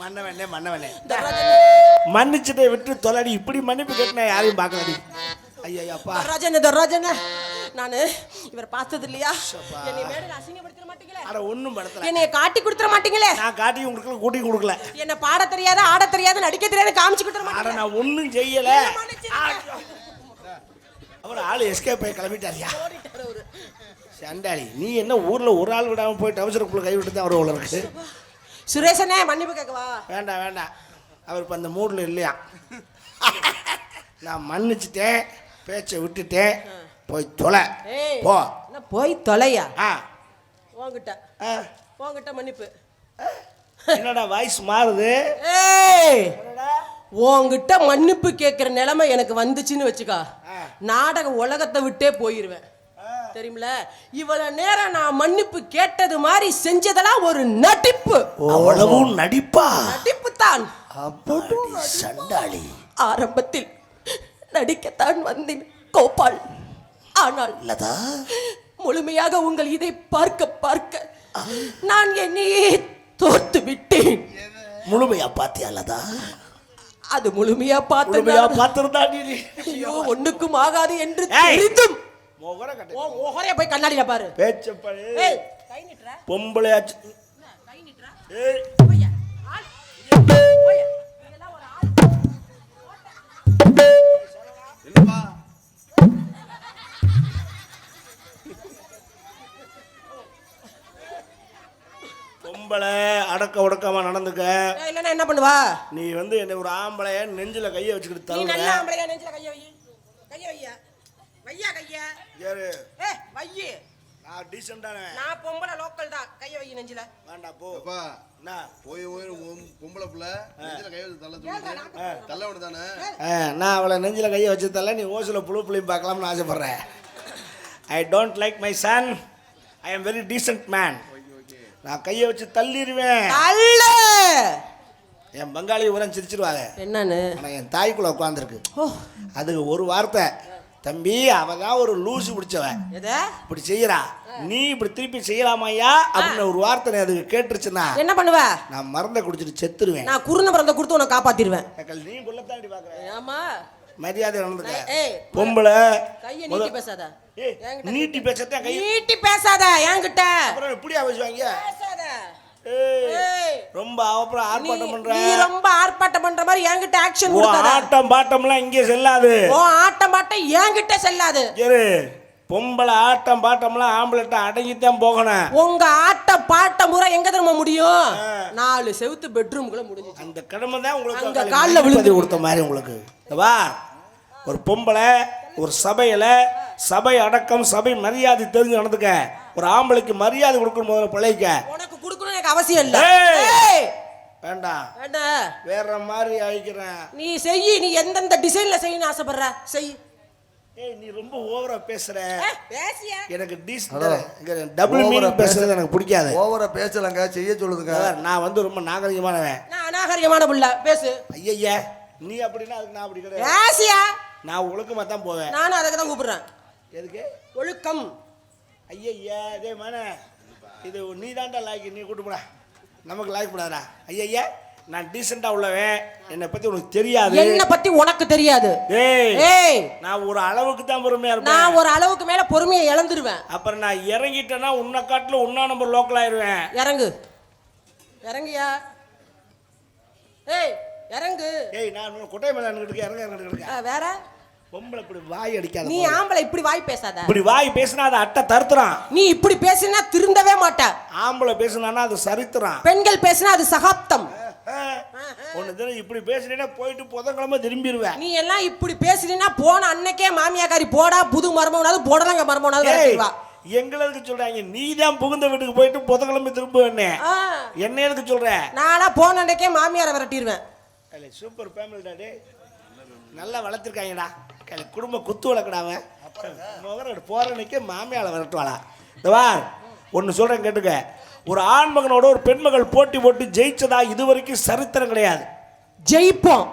மன்னவனே மன்னிச்சுட்டே விட்டு தொலைடி. இப்படி மன்னிப்பு கேட்டினா யாரையும் பார்க்கலடி. ஐயாப்பா தர்ராஜன் நானு இவரை பார்த்தது இல்லையா? என்னை மேடையில அசிங்கப்படுத்த மாட்டீங்களே? அட ஒண்ணும் படுத்தல. என்னைய காட்டி கொடுத்துற மாட்டீங்களே? நான் காட்டி உங்களுக்கு கூட்டி கொடுக்கல. என்ன பாட தெரியாத ஆட தெரியாத நடிக்க தெரியாத காமிச்சு கொடுத்துற அட மாட்டீங்களே? நான் ஒண்ணும் செய்யல. அவர் ஆளு எஸ்கேப் ஆகி கிளம்பிட்டாரியா சண்டாளி. நீ என்ன ஊர்ல ஒரு ஆள் விடாம போய் அவசரக்குள்ள கை விட்டு தான் அவர் உள்ள இருக்கு. சுரேஷனே மன்னிப்பு கேட்கவா? வேண்டாம் அவர் இப்போ அந்த மூடில் இல்லையா. நான் மன்னிச்சுட்டேன், பேச்சை விட்டுட்டேன், போய் தொலை போ. போய் தொலையா? உங்ககிட்ட மன்னிப்பு. என்னடா வாய்ஸ் மாறுது? உங்ககிட்ட மன்னிப்பு கேட்கிற நிலைமை எனக்கு வந்துச்சுன்னு வச்சுக்கா, நாடக உலகத்தை விட்டே போயிருவேன். தெரியுமில, இவ்வளவு நேரம் நான் மன்னிப்பு கேட்டது மாதிரி செஞ்சதெல்லாம் ஒரு நடிப்பு. அவ்வளவும் நடிப்பா? நடிப்பு தான். சண்டாளி. ஆரம்பத்தில் நடிக்கத்தான் வந்தேன் கோபால். ஆனால் முழுமையாக உங்கள் இதை பார்க்க நான் என்னையே தோத்து விட்டேன். முழுமையா பாத்தியாலதா? அது முழுமையா பார்த்திருந்தா ஐயோ ஒண்ணுக்கும் ஆகாது என்று தெரிந்தும் மோகரே போய் கண்ணாடியில பாரு. பேச்சப்பாரு கை நீட்ற பொம்பளை ஆச்சு. கை நீட்ற ஏய் இதெல்லாம் ஒரு ஆள் என்னப்பா பொம்பளை அடக்க உடக்கமா நடந்துக்க. இல்லன்னா என்ன பண்ணுவா? நீ வந்து என்ன ஒரு ஆம்பளைய நெஞ்சில கைய வச்சுக்கிட்டு தள்ளுற. நீ நல்ல ஆம்பளையா நெஞ்சில கைய வை. கைய வையா. வையா கைய. யாரு? வையி. நான் டீசன்ட்டானே. நான் பொம்பளை லோக்கல் தான். கைய வை நெஞ்சில. வேண்டாம் போ. அப்பா என்ன போய் பொம்பளை புள்ள நெஞ்சில கை வச்சு தள்ள விடுதானே? நான் அவளை நெஞ்சில கைய வச்சு தள்ள நீ ஓசில புளியும் பார்க்கலாம்னு ஆசைப்படுறேன். I don't like my son. I am very descent man. நான் கையை வச்சு தள்ளிடுவேன். என் பங்காளி உரம் சிரிச்சிருவாங்க. என்னன்னு? ஆனால் என் தாய்க்குள்ள உட்காந்துருக்கு. அதுக்கு ஒரு வார்த்தை, தம்பி அவதான் ஒரு லூசு பிடிச்சவன், இப்படி செய்யறா, நீ இப்படி திருப்பி செய்யலாமையா அப்படின்னு ஒரு வார்த்தை அதுக்கு கேட்டுருச்சுன்னா என்ன பண்ணுவ? நான் மருந்தை குடிச்சிட்டு செத்துருவேன். நான் குருண மருந்தை கொடுத்து உன்னை காப்பாத்திடுவேன். நீ புள்ளத்தாண்டி பாக்குறேன். ஆமா மரியாதை நடந்துக்க. பொம்பளை கையை நீட்டி பேசாத. நீட்டி பேசாத. கை நீட்டி பேசாத என்கிட்ட. அப்புறம் எப்படியா பேசுவாங்க? ரொம்ப அப்புறம் ஆர்ப்பாட்டம் பண்ற. நீ ரொம்ப ஆர்ப்பாட்டம் பண்ற மாதிரி என்கிட்ட ஆக்ஷன் கொடுக்காத. ஆட்டம் பாட்டம்லாம் இங்கே செல்லாது. ஆட்டம் பாட்டம் என்கிட்ட செல்லாது. சரி, பொம்பளை ஆட்டம் பாட்டம்லாம் ஆம்பளைட்ட அடங்கித்தான் போகணும். உங்க ஆட்டம் பாட்டம் பூரா எங்க தெரியுமா முடியும்? 4 செவுத்து பெட்ரூம்குள்ள முடிஞ்சுச்சு. அந்த கடமை தான் உங்களுக்கு அங்க கால்ல விழுந்து கொடுத்த மாதிரி உங்களுக்கு. வா, ஒரு பொம்பளை ஒரு சபையில சபை அடக்கம் சபை மரியாதை தெரிஞ்சு நடந்துக்க. ஒரு ஆம்பளைக்கு மரியாதை கொடுக்கணும். முதல்ல பிள்ளைக்க உனக்கு கொடுக்கணும் எனக்கு அவசியம் இல்லை. வேண்டாம் வேண்டாம், வேற மாதிரி ஆயிக்கிறேன். நீ செய். நீ எந்தெந்த டிசைன்ல செய்யணும்னு ஆசைப்படுற செய். ஏய் நீ ரொம்ப ஓவரா பேசுற. எனக்கு டபுள் மீனிங் பேசுறது எனக்கு பிடிக்காது. ஓவரா பேசலங்க, செய்ய சொல்லுதுங்க. நான் வந்து ரொம்ப நாகரிகமானவன். நான் அநாகரிகமான புள்ள. பேசு. ஐயா நீ அப்படின்னா அதுக்கு நான் அப்படி கிடையாது. நான் ஒழுக்கமா தான் போவேன். நானும் அதுக்கு தான் கூப்பிடுறேன். எதுக்கு ஒழுக்கம்? ஐயா இதே மன இது நீ தான்டா லாய்க்கு, நீ கூட்டு போடா. நமக்கு லாய்க்கு போடாதா. ஐயா நான் டீசெண்டா உள்ளவன். என்னை பத்தி உனக்கு தெரியாது. என்ன பத்தி உனக்கு தெரியாது. ஏய் நான் ஒரு அளவுக்கு தான் பொறுமையா இருப்பேன். நான் ஒரு அளவுக்கு மேல பொறுமையை இழந்துருவேன். அப்புறம் நான் இறங்கிட்டேன்னா உன்னை காட்டுல உன்னா நம்பர் லோக்கல் ஆயிருவேன். இறங்குயா. ஏய் இறங்கு. ஏய் நான் கொட்டை மேல நின்னுட்டு இறங்க. வேற பொம்பளை இப்படி வாய் அடிக்காத. நீ ஆம்பளை இப்படி வாய் பேசாத. இப்படி வாய் பேசினா அது அட்டை தருத்துறான். நீ இப்படி பேசினா திருந்தவே மாட்ட. ஆம்பளை பேசினா அது சரித்துறான். பெண்கள் பேசினா அது சகாப்தம். ஒன்னு இப்படி பேசுறீன்னா போயிட்டு புதன்கிழமை திரும்பிடுவேன். நீ எல்லாம் இப்படி பேசுறீன்னா போன அன்னைக்கே மாமியாக்காரி போடா புது மருமகனாவது போடலங்க மருமகனாவது வா. எங்களுக்கு சொல்றாங்க நீ தான் புகுந்த வீட்டுக்கு போயிட்டு புதன்கிழமை திரும்புவேன்னு. என்ன எதுக்கு சொல்ற? நானா போன அன்னைக்கே மாமியாரை விரட்டிடுவேன். சூப்பர் ஃபேமிலி டாடி, நல்லா வளர்த்துருக்காங்கடா. குடும்ப குத்து வளர்க்கடாம போறனைக்கே மாமியால விரட்டுவாளா. இந்த ஒன்னு சொல்றேன் கேட்டுக்க. ஒரு ஆண்மகனோட ஒரு பெண்மகள் போட்டி போட்டு ஜெயிச்சதா இதுவரைக்கும் சரித்திரம் கிடையாது. ஜெயிப்போம்.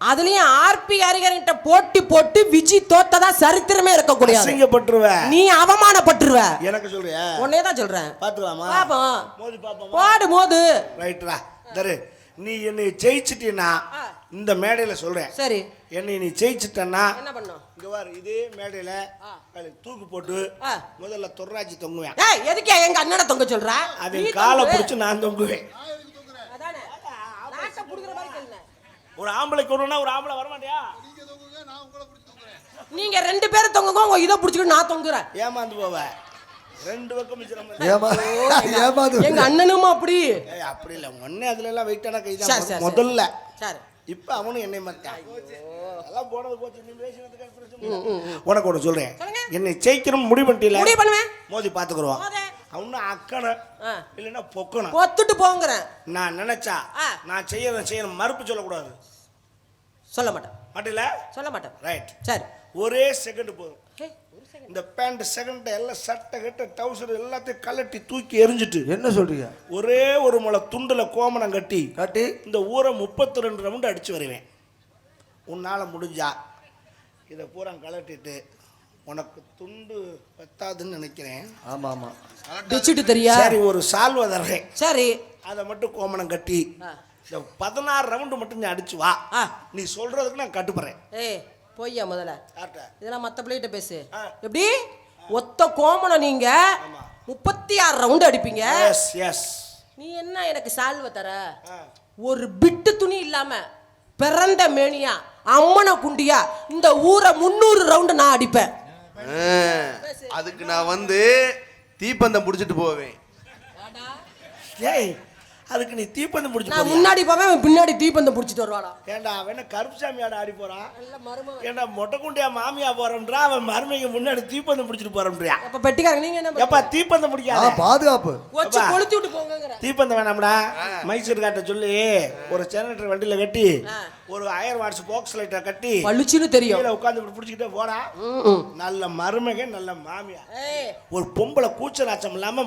அதுலயும் ஆர்பி ஹரிஹரன்ட்ட போட்டி போட்டு விஜி தோத்ததா சரித்திரமே இருக்க கூடாது. அசிங்கப்பட்டுருவ, நீ அவமானப்பட்டுருவ. எனக்கு சொல்றியா? உன்னையே தான் சொல்றேன். பாத்துக்கலாமா? பாப்போம். மோதி பாப்போம். போடு மோது. ரைட்ரா. தரு நீ என்னை ஜெயிச்சிட்டீன்னா ஆ. இந்த மேடையில சொல்றேன், சரி என்னை நீ ஜெயிச்சிட்டன்னா என்ன பண்ணும்? இங்க பாரு, இதே மேடையில தூக்கு போட்டு ஆ. முதல்ல தொர்ராஜி தொங்குவேன். ஏய், எதுக்கே எங்க அண்ணனை தொங்க சொல்ற? அவன் நீ காலை தொங்கு. பிடிச்சு நான் தொங்குவேன். அதானே. நாட்டை புடுங்குற மாதிரி கேளுங்க. ஒரு ஆம்பளைக்கு ஒண்ணுன்னா ஒரு ஆம்பளை வரமாட்டியா? நீங்க 2 பேரும் தொங்குங்க, உங்க இதை புடிச்சுக்கிட்டு நான் தொங்குறேன். ஏமாந்து போவ, 2 பக்கம் மிச்சம். ஏமாது எங்க அண்ணனும் அப்படி. அப்படி இல்ல, ஒன்னே அதுல எல்லாம் வெயிட்டான சரி, கைதான் சரி, முதல்ல. சரி. இப்ப அவனும் என்னை மாட்டான். அதெல்லாம் போனது போச்சு. நீ பேசினதுக்கு பிரச்சனை. உனக்கு ஒண்ணு சொல்றேன், சொல்லுங்க. என்னை ஜெயிக்கணும் முடிவு பண்ணிட்டீல, முடிவு பண்ணுவேன். மோதி பாத்துக்குறோம். மோதே. அவனும் அக்கணும் ஆ. இல்லைன்னா பொக்கணும். பொத்துட்டு போங்கறேன். நான் நினைச்சா ஆ. நான் செய்யணும், மறுப்பு சொல்லக்கூடாது. சொல்ல மாட்டேன். மாட்டில சொல்ல மாட்டேன். ரைட். சரி. ஒரே செகண்ட் போதும். ஏய், ஒரு second. இந்த பேண்ட் செகண்ட் எல்லாம் சட்டை கட்ட டவுசர் எல்லாத்தையும் கலட்டி தூக்கி எரிஞ்சிட்டு என்ன சொல்றீங்க? ஒரே ஒரு முளை துண்டுல கோமணம் கட்டி காட்டி இந்த ஊரை 32 ரவுண்டு அடிச்சு வருவேன். உன்னால முடிஞ்சா இதை பூரா கலட்டிட்டு, உனக்கு துண்டு பத்தாதுன்னு நினைக்கிறேன். ஆமா ஆமா டிச்சிட்டு தெரியா? சரி, ஒரு சால்வை தர்றேன், சரி. அதை மட்டும் கோமணம் கட்டி ஆ. இந்த 16 ரவுண்டு மட்டும் நீ அடிச்சு வா. ஆ. நீ சொல்றதுக்கு நான் கட்டுப்படுறேன். ஏய், பொய்யா முதல்ல. யார்கிட்ட? இதெல்லாம் மத்த பிள்ளைகிட்ட பேசு. ஆ. எப்படி? ஒத்த கோமணம் நீங்க 36 ரவுண்டு அடிப்பீங்க. S S. நீ என்ன எனக்கு சால்வை தர? ஒரு பிட்டு துணி இல்லாம பிறந்த மேனியா அம்மனை குண்டியா இந்த ஊரை 300 ரவுண்டு நான் அடிப்பேன். அதுக்கு நான் வந்து தீப்பந்தம் புடிச்சிட்டு போவேன். ஏய், அதுக்கு நீ தீப்பந்தம் முடிச்சு நான் முன்னாடி போவேன், அவன் பின்னாடி தீப்பந்தம் புடிச்சிட்டு வருவானா? ஏண்டா அவன் கருப்புசாமி ஆட ஆடி போறான். நல்ல மருமகன். ஏண்டா மொட்டைக்குண்டியா மாமியா போறோம்ன்றா, அவன் மருமைக்கு முன்னாடி தீப்பந்தம் பிடிச்சிட்டு போறோம்ன்றியா? அப்ப பெட்டிக்காரங்க நீங்க என்ன எப்பா தீப்பந்தம் பிடிக்காத, பாதுகாப்பு வச்சு கொளுத்தி விட்டு போங்கங்கற. தீப்பந்தம் வேணாம்டா. மைசூர் காட்ட சொல்லி ஒரு ஜெனரேட்டர் வண்டியில கட்டி ஒரு 1000 வாட்ஸ் பாக்ஸ் லைட்டை கட்டி பளிச்சுன்னு தெரியும். கீழே உட்காந்து பிடிச்சிக்கிட்டே போடா. நல்ல மருமகன், நல்ல மாமியா. ஏய், ஒரு பொம்பளை கூச்ச நாச்சம் இல்லாம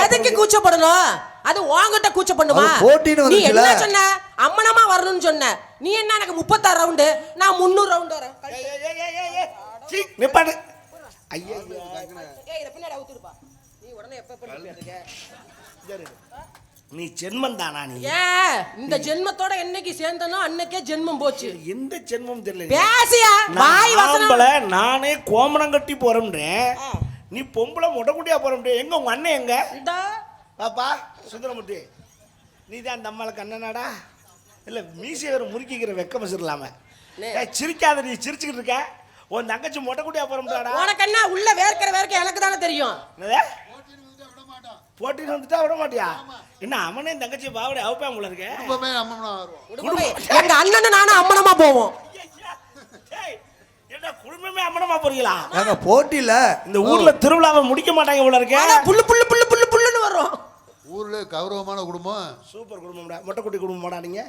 எதுக்கு கூச்சப்படணும்? அது உன்கிட்ட கூச்ச பண்ணுமா? அது போட்டின்னு நீ வந்துச்சுல. என்ன சொன்ன? அம்மனமா வரணும்னு சொன்ன. நீ என்ன எனக்கு 36 ரவுண்டு, நான் 300 ரவுண்டு வரேன். நிப்பாடு. ஐயா ஏய், இத பின்னாடி அவுத்துடுப்பா. நீ உடனே எப்ப பண்ணிட்டு இருக்க? நீ ஜென்மம் தானா? நீ ஏன் இந்த ஜென்மத்தோட என்னைக்கு சேர்ந்தனோ அன்னைக்கே ஜென்மம் போச்சு. எந்த ஜென்மம் தெரியல. பேசியா வாய் வசனம். ஆம்பளை நானே கோமணம் கட்டி போறேன்றேன், நீ பொம்பளை மொட்டைக்குட்டியா போறேன். எங்க உங்க அண்ணன் எங்க? இந்தா பாப்பா சுந்தரமூர்த்தி, நீ தான் அந்த அம்மாளுக்கு அண்ணனாடா? இல்ல மீசையை ஒரு முறுக்கிக்கிற வெக்க மசிரலாம. சிரிக்காத, நீ சிரிச்சுக்கிட்டு இருக்க. உன் தங்கச்சி மொட்டைக்குட்டியா போறோம்டாடா. உனக்கு என்ன உள்ள வேர்க்க எனக்கு தானே தெரியும். போட்டின்னு வந்துட்டா விட மாட்டியா? என்ன அவனே தங்கச்சி பாவடை அவப்பேன் போல இருக்க. எங்க அண்ணன் நானும் அம்மனமா போவோம். என்ன குடும்பமே அம்மனமா போறீங்களா? நாங்க போட்டியில இந்த ஊர்ல திருவிழாவை முடிக்க மாட்டாங்க போல இருக்க. புல்லு புல்லு புல்லு புல்லு புல்லுன்னு வரும். ஊர்ல கௌரவமான குடும்பம், சூப்பர் குடும்பம்டா, மொட்டைக்குட்டி குடும்பம்டா நீங்க.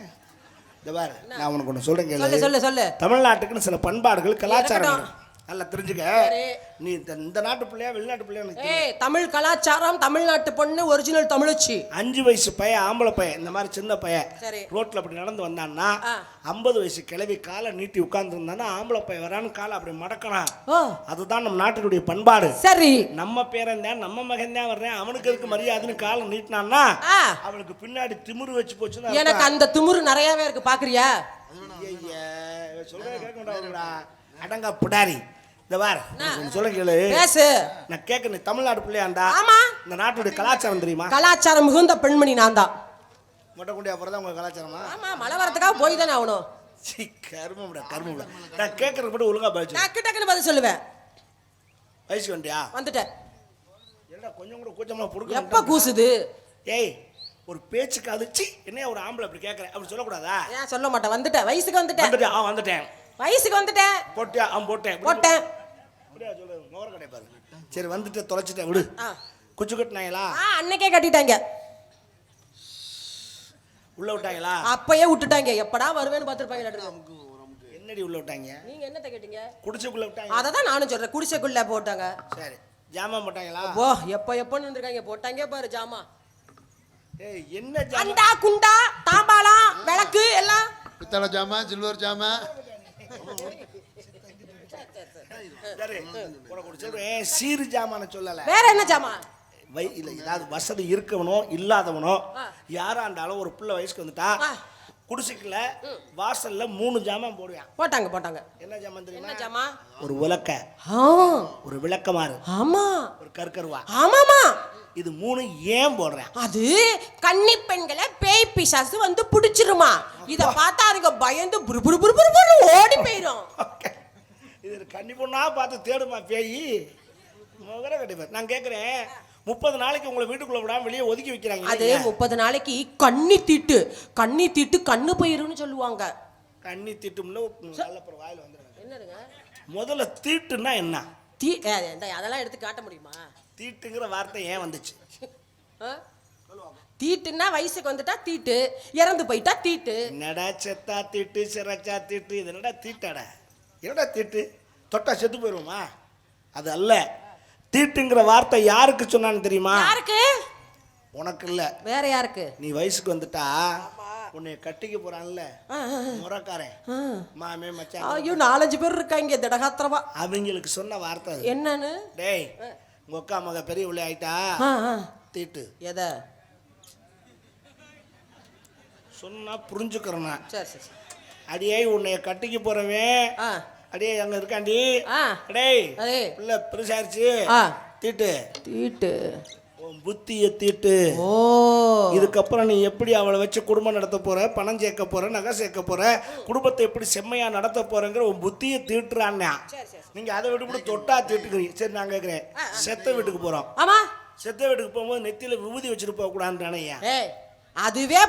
இந்த பாரு, நான் உனக்கு ஒன்று சொல்றேன் சொல்லு கேளு. சொல்லு சொல்லு. தமிழ்நாட்டுக்குன்னு சில பண்பாடுகள் கலாச்சாரம் இருக்கட்டும். நல்லா தெரிஞ்சுக்க. நீ இந்த நாட்டு பிள்ளையா வெளிநாட்டு பிள்ளையா? ஏய், தமிழ் கலாச்சாரம், தமிழ்நாட்டு பொண்ணு, ஒரிஜினல் தமிழச்சி. 5 வயசு பையன், ஆம்பளை பையன், இந்த மாதிரி சின்ன பையன் சரி. ரோட்ல அப்படி நடந்து வந்தான்னா 50 வயசு கிழவி காலை நீட்டி உட்கார்ந்து இருந்தானா ஆம்பளை பையன் வரான்னு காலை அப்படி மடக்கணும். ஓ, அதுதான் நம்ம நாட்டினுடைய பண்பாடு. சரி. நம்ம பேரன் தான், நம்ம மகன் தான் வர்றேன், அவனுக்கு இருக்கு மரியாதைன்னு காலை நீட்டினான்னா அவனுக்கு பின்னாடி திமிரு வச்சு போச்சுன்னா எனக்கு அந்த திமிரு நிறையவே இருக்கு, பாக்குறியா? சொல்றேன் கேட்க மாட்டாங்கடா, அடங்கா புடாரி. இந்த பார், சொல்ல கேளு, பேசு. நான் கேட்க, நீ தமிழ்நாடு பிள்ளையாண்டா? ஆமா. இந்த நாட்டுடைய கலாச்சாரம் தெரியுமா? கலாச்சாரம் மிகுந்த பெண்மணி நான் தான். மொட்டை குண்டியா போறதா உங்க கலாச்சாரமா? ஆமா, மழை வரதுக்காக போய் தானே ஆகணும். கருமம்டா கருமம்டா. நான் கேட்கறது மட்டும் ஒழுங்கா பதில். நான் டக்குன்னு பதில் சொல்லுவேன். வயசுக்கு வண்டியா வந்துட்டேன். என்ன கொஞ்சம் கூட கூச்சமா புடுக்க? எப்ப கூசுது? ஏய், ஒரு பேச்சுக்கு அதுச்சு என்ன ஒரு ஆம்பளை அப்படி கேட்கறேன் அப்படி சொல்லக்கூடாதா? ஏன் சொல்ல மாட்டேன். வந்துட்டேன், வயசுக்கு வந்துட்டேன். வந்துட்டேன். வந்துட்டேன். வயசுக்கு வந்துட்டேன். போட்டியா? போட்டேன் போட்டேன். சொல்லு, மோர கடை பாரு. சரி, வந்துட்டு தொலைச்சிட்டேன் விடு. குச்சி கட்டினாங்களா? அன்னைக்கே கட்டிட்டாங்க. உள்ள விட்டாங்களா? அப்பயே விட்டுட்டாங்க. எப்படா வருவேன்னு பாத்துருப்பாங்க. என்னடி உள்ள விட்டாங்க? நீங்க என்னத்த கேட்டீங்க? குடிசைக்குள்ள விட்டாங்க. அததான் நானும் சொல்றேன், குடிசைக்குள்ள போட்டாங்க. சரி, ஜாமான் போட்டாங்களா? ஓ, எப்பன்னு இருந்திருக்காங்க. போட்டாங்க பாரு ஜாமா. ஏய், என்ன ஜாமான்? அண்டா குண்டா தாம்பாளம் விளக்கு எல்லாம். பித்தளை ஜாமான், சில்வர் ஜாமான். சரி, உனக்கு சொல்றேன், சீரு ஜாமான சொல்லல. வேற என்ன ஜாமா? இல்ல, ஏதாவது வசதி இருக்கவனோ இல்லாதவனோ யாரா இருந்தாலும் ஒரு பிள்ளை வயசுக்கு வந்துட்டா குடிசைக்குள்ள வாசல்ல 3 ஜாமான் போடுவேன். போட்டாங்க என்ன ஜாமான் தெரியுமா? என்ன ஜாமா? ஒரு உலக்க, ஆ ஒரு விளக்கமாறு, ஆமா ஒரு கற்கருவா. ஆமாமா. இது 3 ஏன் போடுறேன்? அது கன்னி பெண்களை பேய் பிசாசு வந்து புடிச்சிருமா. இத பார்த்தா அதுங்க பயந்து புரு புரு புரு புரு புரு ஓடி போயிரும். இது கன்னி பொண்ணா பார்த்து தேடுமா பேய்? முகர கட்டிப்பார். நான் கேட்குறேன், 30 நாளைக்கு உங்களை வீட்டுக்குள்ள விடாம வெளியே ஒதுக்கி வைக்கிறாங்க. அது 30 நாளைக்கு கண்ணி தீட்டு கண்ணு போயிரும்னு சொல்லுவாங்க. கண்ணி தீட்டும்னு நல்ல வாயில வந்துடுறாங்க. என்னதுங்க முதல்ல தீட்டுன்னா என்ன? அதெல்லாம் எடுத்து காட்ட முடியுமா? தீட்டுங்கிற வார்த்தை ஏன் வந்துச்சு? தீட்டுன்னா வயசுக்கு வந்துட்டா தீட்டு, இறந்து போயிட்டா தீட்டு. என்னடா செத்தா தீட்டு, சிறச்சா தீட்டு, இது என்னடா தீட்டாடா? என்னடா தீட்டு? தொட்டா செத்து போயிடுவோமா? அது அல்ல. தீட்டுங்கிற வார்த்தை யாருக்கு சொன்னான்னு தெரியுமா? யாருக்கு? உனக்கு இல்ல, வேற யாருக்கு? நீ வயசுக்கு வந்துட்டா உன்னை கட்டிக்க போறான்ல முறக்காரன், மாமே மச்சான், ஐயோ 4-5 பேர் இருக்காங்க திடகாத்திரமா. அவங்களுக்கு சொன்ன வார்த்தை அது. என்னன்னு? டேய், உங்க அக்கா மக பெரிய பிள்ளை ஆயிட்டா தீட்டு. எதை சொன்னா புரிஞ்சுக்கிறேன்னா? சரி சரி. அடியே உன்னை கட்டிக்க போறவன் அடியே அங்க இருக்காண்டி. டேய், பிள்ளை பெருசாயிருச்சு, தீட்டு தீட்டு, உன் புத்திய தீட்டு. ஓ, இதுக்கப்புறம் நீ எப்படி அவளை வச்சு குடும்பம் நடத்த போற, பணம் சேர்க்க போற, நகை சேர்க்க போற, குடும்பத்தை எப்படி செம்மையா நடத்த போறங்கிற உன் புத்திய தீட்டுறான்னா. நீங்க அதை விட்டு தொட்டா தீட்டுக்கிறீங்க. சரி, நான் கேட்கிறேன், செத்த வீட்டுக்கு போறோம். ஆமா, செத்த வீட்டுக்கு போகும்போது நெத்தியில விபூதி வச்சுட்டு போக கூடாதுன்னு. அதுவே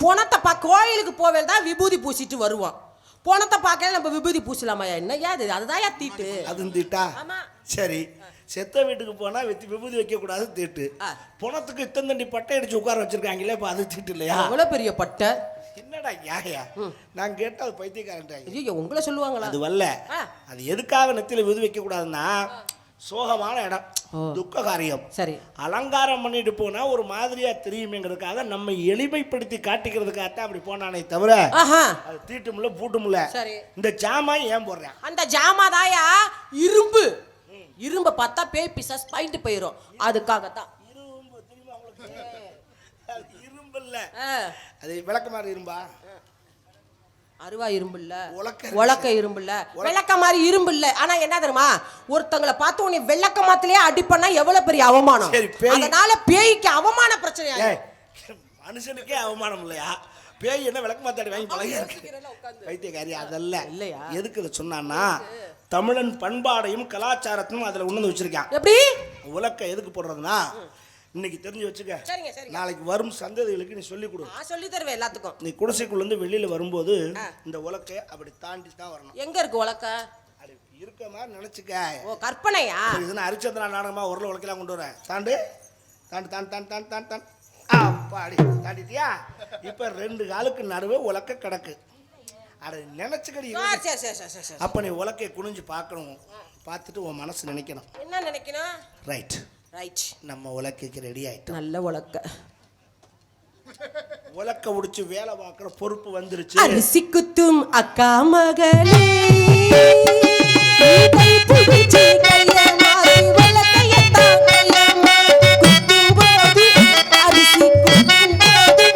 பொணத்தை கோயிலுக்கு போவேல் தான் விபூதி பூசிட்டு வருவோம். பொணத்தை பார்க்கல நம்ம விபூதி பூசலாமா? என்னையா அது? அதுதான் தீட்டு. அது தீட்டா? சரி, செத்த வீட்டுக்கு போனா விபூதி வைக்க கூடாது தீட்டு. பொணத்துக்கு இத்தந்தண்டி பட்டை அடிச்சு உட்கார வச்சிருக்காங்களே, இப்ப அது தீட்டு இல்லையா? அவ்வளவு பெரிய பட்டை. என்னடா யாயா? நான் கேட்டா அது பைத்தியக்காரன். ஐயோ, உங்களை சொல்லுவாங்களா? அது வரல. அது எதுக்காக நெத்தியில விபூதி வைக்க கூடாதுன்னா, சோகமான இடம், துக்க காரியம். சரி, அலங்காரம் பண்ணிட்டு போனா ஒரு மாதிரியா தெரியுமேங்கிறதுக்காக நம்ம எளிமைப்படுத்தி காட்டிக்கிறதுக்காகத்தான் அப்படி போனானே தவிர அது தீட்டுமில்ல பூட்டுமில்ல. சரி, இந்த ஜாமான் ஏன் போடுறேன்? அந்த ஜாமாதாயா இரும்பு பார்த்தா பேய் பிசாஸ் பாயிண்ட் போயிரும். அதுக்காகத்தான். இரும்பு தெரியுமா உங்களுக்கு? இரும்பு இல்ல, அது விளக்கமாறு இரும்பா. அருவா இரும்பு இல்ல, உலக்க இரும்பு இல்ல, விளக்க மாதிரி இரும்பு இல்ல. ஆனா என்ன தெரியுமா, ஒருத்தங்களை பார்த்து உன்னை வெள்ளக்க மாத்திலே அடிப்பண்ணா எவ்வளவு பெரிய அவமானம். அதனால பேய்க்கு அவமான பிரச்சனை. மனுஷனுக்கே அவமானம் இல்லையா? பேய் என்ன விளக்க மாத்தாடி வாங்கி பழகி இருக்கு வைத்தியக்காரி? அதல்ல இல்லையா? எதுக்கு இதை சொன்னான்னா, தமிழன் பண்பாடையும் கலாச்சாரத்தையும் அதுல உணர்ந்து வச்சிருக்கான். எப்படி உலக்க எதுக்கு போடுறதுன்னா, இன்னைக்கு தெரிஞ்சு வச்சுக்க, நாளைக்கு வரும் சந்ததிகளுக்கு நீ சொல்லி கொடு. சொல்லி தருவேன் எல்லாத்துக்கும். நீ குடிசைக்குள்ள இருந்து வெளியில வரும்போது இந்த உலக்கை அப்படி தாண்டி தான் வரணும். எங்க இருக்கு உலக்க? இருக்க மாதிரி நினைச்சுக்க. ஓ, கற்பனையா? இதுனா அரிச்சந்திரா நாடகமா ஒரு உலக்கையெல்லாம் கொண்டு வரேன். தாண்டு தாண்டு தாண்டு தாண்டு தாண்டு தாண்டு தாண்டு அப்பாடி தாண்டிட்டியா? இப்ப 2 காலுக்கு நடுவே உலக்க கிடக்கு. அட நினைச்சுக்கடி. அப்ப நீ உலக்கையை குனிஞ்சு பார்க்கணும். பார்த்துட்டு உன் மனசு நினைக்கணும். என்ன நினைக்கணும்? ரைட் ரைட், நம்ம உலக்கைக்கு ரெடி ஆயிட்டோம். நல்ல உலக்க. உலக்க உடிச்சு வேலை பார்க்குற பொறுப்பு வந்துருச்சு. அரிசி குத்தும் அக்கா மகளே,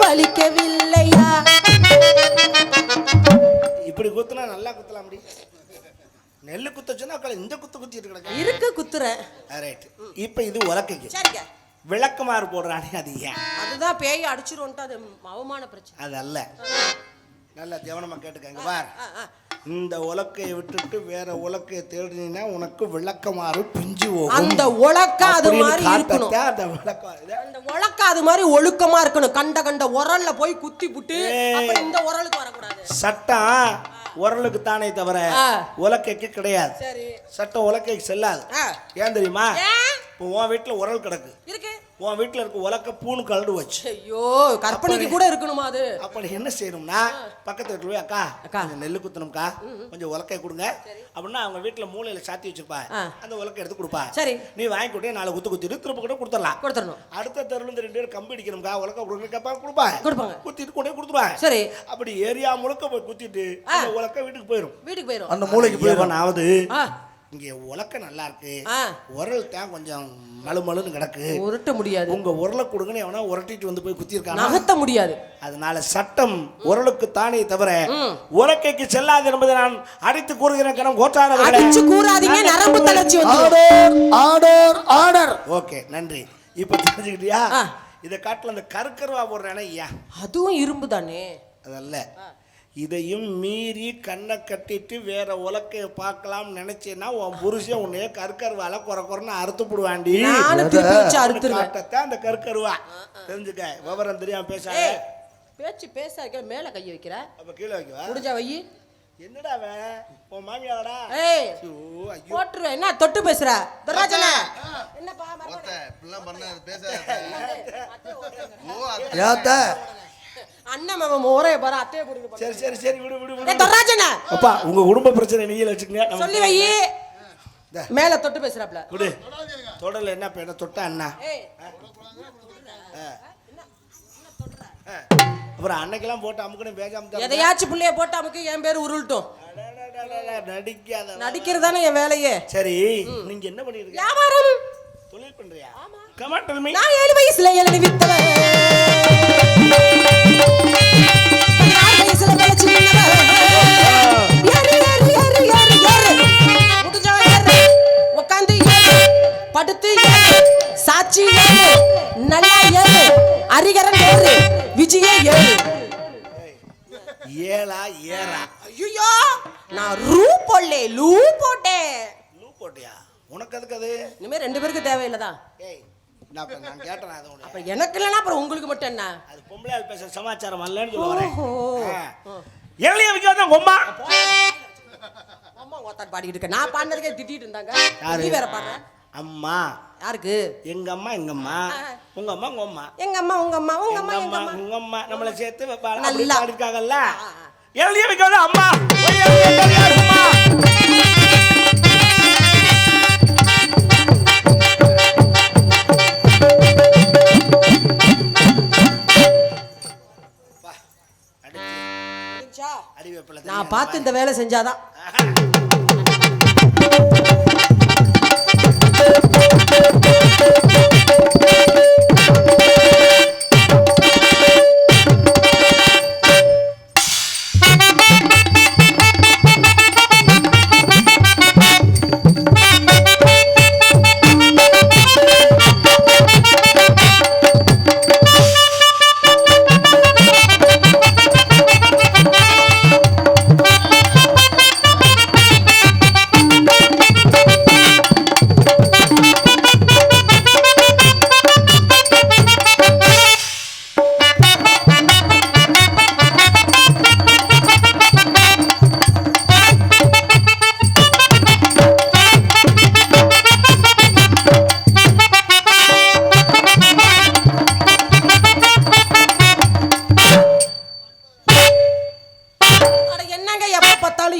வலிக்கவில்லையா? இப்படி குத்துனா நல்லா குத்தலாம். அப்படி நெல்லு குத்தச்சுன்னா இந்த குத்திட்டு கிடக்கு. இருக்கு குத்துறேன். ரைட், இப்போ இது உலக்கைக்கு. சரிங்க. விளக்கமாறு போடுறானே, அது ஏன்? அதுதான் பேய் அடிச்சிருவோன்ட்டு, அது அவமான பிரச்சனை. அது அல்ல. நல்லா கவனமா கேட்டுக்கங்க பார். இந்த உலக்கையை விட்டுட்டு வேற உலக்கையை தேடினா உனக்கு விளக்கமாறு பிஞ்சு போகும். அந்த உலக்க அது மாதிரி இருக்கணும். அந்த உலக்க அது மாதிரி ஒழுக்கமா இருக்கணும். கண்ட உரல்ல போய் குத்தி புட்டு அப்புறம் இந்த உரலுக்கு வரக்கூடாது. சட்டம் உரலுக்கு தானே தவிர உலக்கைக்கு கிடையாது. சட்டம் உலக்கைக்கு செல்லாது. ஏன் தெரியுமா? இப்போ உன் வீட்டுல உரல் கிடக்கு இருக்கு, உன் வீட்டுல இருக்க உலக்க பூணு கலடு வச்சு. ஐயோ, கற்பனைக்கு கூட இருக்கணுமா அது? அப்ப நீ என்ன செய்யணும்னா, பக்கத்து வீட்டுல போய் அக்கா நெல்லு குத்தணும்க்கா, கொஞ்சம் உலக்கை கொடுங்க அப்படின்னா அவங்க வீட்டுல மூலையில சாத்தி வச்சிருப்பா. அந்த உலக்கை எடுத்து கொடுப்பா. சரி, நீ வாங்கி கொடுத்து 4 குத்து குத்திட்டு திரும்ப கூட கொடுத்துடணும். அடுத்த தெருல இருந்து 2 பேர் கம்பி அடிக்கணும்க்கா, உலக்கை கொடுப்பாங்க. குத்திட்டு கொண்டே கொடுத்துருவாங்க. சரி, அப்படி ஏரியா முழுக்க போய் குத்திட்டு அந்த உலக்கை வீட்டுக்கு போயிடும். அந்த மூளைக்கு போயிடும். இங்க உலக்க நல்லா இருக்கு, ஆ. உரல் தான் கொஞ்சம் மழுமழுன்னு கிடக்கு, உருட்ட முடியாது, உங்க உரலை கொடுங்கன்னு எவனா உரட்டிட்டு வந்து போய் குத்திருக்கானா? நகர்த்த முடியாது. அதனால சட்டம் உரலுக்கு தானே தவிர உலக்கைக்கு செல்லாது என்பதை நான் அடித்து கூறுகிறேன். கணம் கோட்டானவர்களே, அடிச்சு கூறாதீங்க, நரம்பு தளர்ச்சி வந்து. Order order order. ஓகே, நன்றி. இப்ப தெரிஞ்சுக்கிட்டியா? ஆ. இதை காட்டுல அந்த கருக்கருவா போடுறானே ஐயா, அதுவும் இரும்பு தானே. அதல்ல, இதையும் மீறி கண்ணை கட்டிட்டு வேற உலக்கைய பார்க்கலாம் நினைச்சேன்னா உன் புருஷன் உன்னைய கருக்கருவால குறைன்னு அறுத்து போடுவாண்டி. நானும் திருப்பி வச்சு அறுத்துருவேன். அந்த கருக்கருவா தெரிஞ்சுக்க, விவரம் தெரியாம பேசாத. பேச்சு பேச மேல கைய வைக்கிற, அப்ப கீழே வைக்கவா? முடிஞ்சா வை. என்னடா அவன் உன் மாமியாடா? ஏய் போட்டுருவேன். என்ன தொட்டு பேசுற துராஜனா? என்னப்பா ஒத்த இப்படிலாம் பண்ண பேசாத. ஏத்த அண்ணன் மாமா ஒரே பாரு அத்தைய போடுங்க. சரி சரி சரி, விடு விடு விடு. ஏய் துராஜனா, அப்பா உங்க குடும்ப பிரச்சனை நீங்க வச்சுக்கங்க, சொல்லி வை. மேல தொட்டு பேசுறாப்ல விடு. தொடல என்ன பேட தொட்டா அண்ணா. ஏய் அப்புறம் அன்னைக்கெல்லாம் போட்டு அமுக்கணும் பேசாம எதையாச்சும் புள்ளைய போட்டு அமுக்கு என் பேர் உருள்ட்டும். நடிக்காத. நடிக்கிறதானே என் வேலையே. சரி, நீங்க என்ன பண்ணிட்டு இருக்கீங்க? வியாபாரம் தொழில் பண்றியா? Come on, tell me. நான் 7 வயசுல எழுதி வித்தவன், 4 வயசுல விளைச்சு நின்னவன். ஏறு ஏறு ஏறு ஏறு ஏறு, முடிஞ்சா ஏறு, உட்காந்து ஏறு, படுத்து ஏறு, சாட்சி ஏறு, நல்லா ஏறு, அரிகரன் ஏறு, விஜய ஏறு. ஏலா ஏறா? ஐயோ நான் ரூ போடலே, லூ போட்டேன். லூ போட்டியா? உனக்கு அதுக்கு அது இனிமே 2 பேருக்கு தேவையில்லதான். ஏய், நான் கேட்டேன் அது உனக்கு. அப்ப எனக்கு இல்லைன்னா அப்புறம் உங்களுக்கு மட்டும் என்ன? அது பொம்பளை பேசுற சமாச்சாரம் அல்லன்னு சொல்ல வரேன். ஓஹோ. எங்களையும் விற்காத உம்மா அம்மா ஓத்தாட் பாடிக்கிட்டு இருக்க, நான் பாடினதுக்கே திட்டிட்டு இருந்தாங்க. யாரு? நீ வேற பாடுற. அம்மா யாருக்கு? எங்க அம்மா, எங்க அம்மா, உங்க அம்மா, உங்க அம்மா, எங்க அம்மா உங்க அம்மா உங்க அம்மா எங்க எங்க அம்மா, அம்மா. உங்க அம்மா நம்மள சேர்த்து வைப்பாளா? நல்லா. அப்படி இருக்காங்கல்ல. எங்களையும் விற்காத அம்மா. ஒய் அம்மா. நான் பார்த்து இந்த வேலை செஞ்சாதான்.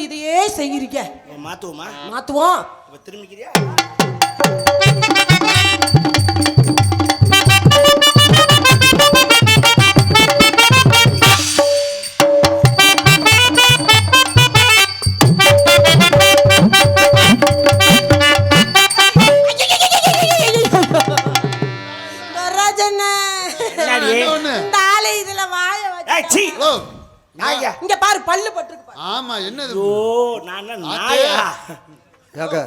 இதையே செய்கிறீங்க. மாத்துவோமா? மாத்துவோம். இப்ப திரும்பிக்கிறியா? இங்க பாரு பல்லு பட்டிருக்கு. ஆமா என்னது? ஓ நான் நாயா? ஏங்க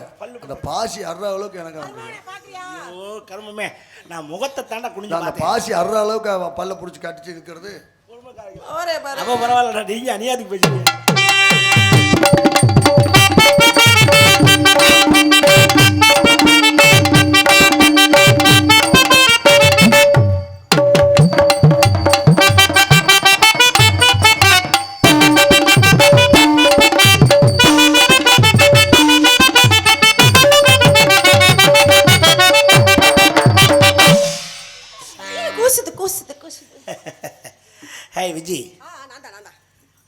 அந்த பாசி அற அளவுக்கு எனக்கு பாக்குறியா? ஓ கர்மமே, நான் முகத்தை தாண்டா குனிஞ்சு அந்த பார்த்தேன். பாசி அற அளவுக்கு பல்ல புடிச்சு கட்டிச்சு இருக்கிறது. ஒரே பாரு. அப்ப பரவாயில்ல, நீங்க அநியாயத்துக்கு பேசுறீங்க. ஹே விஜி,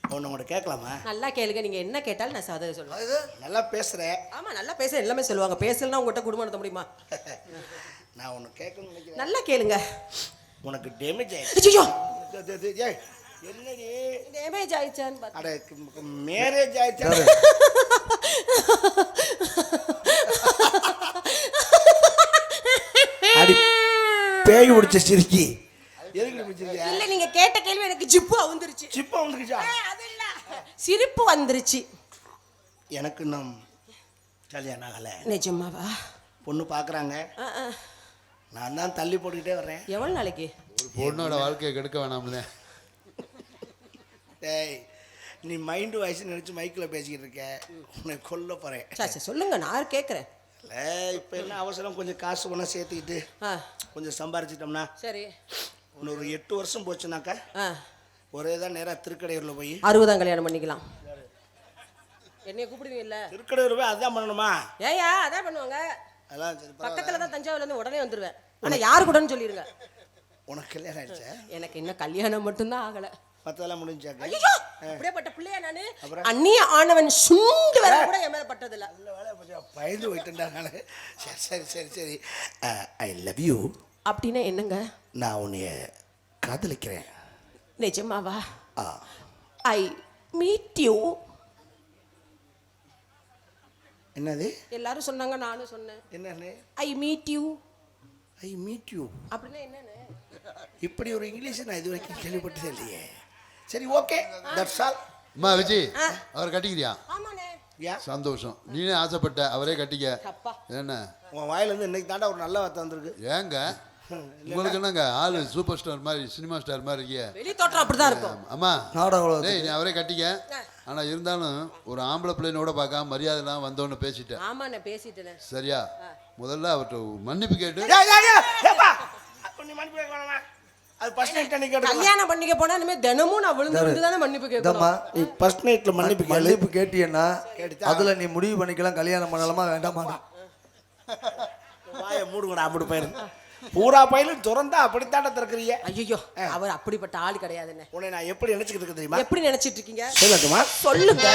ஒன்று உங்கள்கிட்ட கேட்கலாமா? நல்லா கேளுங்க, நீங்க என்ன கேட்டாலும் நான் சாதக சொல்லுவேன். நல்லா பேசுகிறேன். ஆமா நல்லா பேச எல்லாமே சொல்லுவாங்க, பேசலன்னா உங்கள்கிட்ட குடும்பம் நடத்த முடியுமா? நான் ஒன்று கேட்கணும்னு நினைக்கிறேன். நல்லா கேளுங்க. உனக்கு டேமேஜ் ஆயிடுச்சு. ஐயோ என்னடி டேமேஜ் ஆயிடுச்சான்னு அட மேரேஜ் ஆயிடுச்சு. பேய் பிடிச்ச சிரிக்கி எதுக்கு பிடிச்சிருக்கியா இல்ல நீங்க கேட்ட கேள்வி எனக்கு ஜிப்பு வந்துருச்சு. சிப்பா வந்துருச்சா அது இல்ல, சிரிப்பு வந்துருச்சு. எனக்கு இன்னும் கல்யாணம் ஆகலை. நிஜமாவா? பொண்ணு பார்க்குறாங்க, நான் தான் தள்ளி போட்டுக்கிட்டே வர்றேன். எவ்வளவு நாளைக்கு? ஒரு பொண்ணோட வாழ்க்கையை கெடுக்க வேணாம்ல. டேய், நீ மைண்டு வாய்ஸ் நினச்சி மைக்கில் பேசிக்கிட்டு இருக்க, உன்னை கொல்ல போகிறேன். சரி சொல்லுங்க, நான் கேட்குறேன். இல்லை இப்போ என்ன அவசரம், கொஞ்சம் காசு ஒன்றா சேர்த்துக்கிட்டு கொஞ்சம் சம்பாரிச்சிட்டோம்னா சரி, இன்னொரு 8 வருஷம் போச்சுனாக்கா ஒரே தான் நேராக திருக்கடையூரில் போய் 60 கல்யாணம் பண்ணிக்கலாம். என்னைய கூப்பிடுவீங்கல்ல? திருக்கடையூர் போய் அதான் பண்ணணுமா? ஏயா அதான் பண்ணுவாங்க. அதெல்லாம் சரி, பக்கத்துல தான் தஞ்சாவூர்லேருந்து உடனே வந்துடுவேன். ஆனால் யாரு கூடன்னு சொல்லிடுங்க. உனக்கு கல்யாணம் ஆயிடுச்சா? எனக்கு இன்னும் கல்யாணம் மட்டும்தான் ஆகலை. மற்றதெல்லாம் முடிஞ்சாக்க ஐயோ, அப்படியேப்பட்ட பிள்ளையா நானு? அந்நிய ஆணவன் சுண்டு வர கூட என் மேல பட்டதில்ல. பயந்து போயிட்டேன்டா நான். சரி சரி சரி, ஐ லவ் யூ. அப்படின்னா என்னங்க? நான் உன்னைய காதலிக்கிறேன். நிஜமாவா? I meet you. என்னது? எல்லாரும் சொன்னாங்க, நானும் சொன்னேன். என்னன்னு? I meet you. I meet you அப்படின்னா என்னன்னு? இப்படி ஒரு இங்கிலீஷ் நான் இது வரைக்கும் கேள்விப்பட்டதே இல்லையே. சரி, ஓகே, தட்ஸ் ஆல். அம்மா விஜய், அவர் கட்டிக்கிறியா? ஆமாண்ணே. யா, சந்தோஷம். நீனே ஆசைப்பட்ட, அவரே கட்டிக்க. அப்பா, என்ன உன் வாயிலேருந்து இன்னைக்கு தாண்டா ஒரு நல்ல வார்த்தை வந்திருக்கு. ஏங்க உங்களுக்கு என்னங்க ஆளு சூப்பர் ஸ்டார் மாதிரி, சினிமா ஸ்டார் மாதிரி இருக்கிய. வெளி தோற்றம் அப்படிதான் இருக்கும். அம்மா நாடகம் டேய், நீ அவரே கட்டிக்க. ஆனா இருந்தாலும் ஒரு ஆம்பளை பிள்ளைனோட பார்க்காம மரியாதைலாம் வந்தோன்னு பேசிட்டேன். ஆமாண்ணே, பேசிட்டேன். சரியா? முதல்ல அவர்கிட்ட மன்னிப்பு கேட்டு. நீ மன்னிப்பு கேட்க வேணாமா? அது ஃபர்ஸ்ட் நைட் அன்னைக்கு கேட்டு கல்யாணம் பண்ணிக்க போனா இனிமே தினமும் நான் விழுந்து விழுந்து தானே மன்னிப்பு கேட்கணும். நீ ஃபர்ஸ்ட் நைட்ல மன்னிப்பு கேளு. மன்னிப்பு கேட்டியன்னா அதுல நீ முடிவு பண்ணிக்கலாம், கல்யாணம் பண்ணலாமா வேண்டாமா. வாயை மூடுங்கடா, அப்படி போயிருங்க. பூரா பயிலும் திறந்தா அப்படித்தாண்ட திறக்கிறீங்க. ஐயோ, அவர் அப்படிப்பட்ட ஆள் கிடையாதுன்னு. உன்னை நான் எப்படி நினைச்சுக்கிட்டு இருக்க தெரியுமா? எப்படி நினைச்சிட்டு இருக்கீங்க? சொல்லட்டுமா? சொல்லுங்க.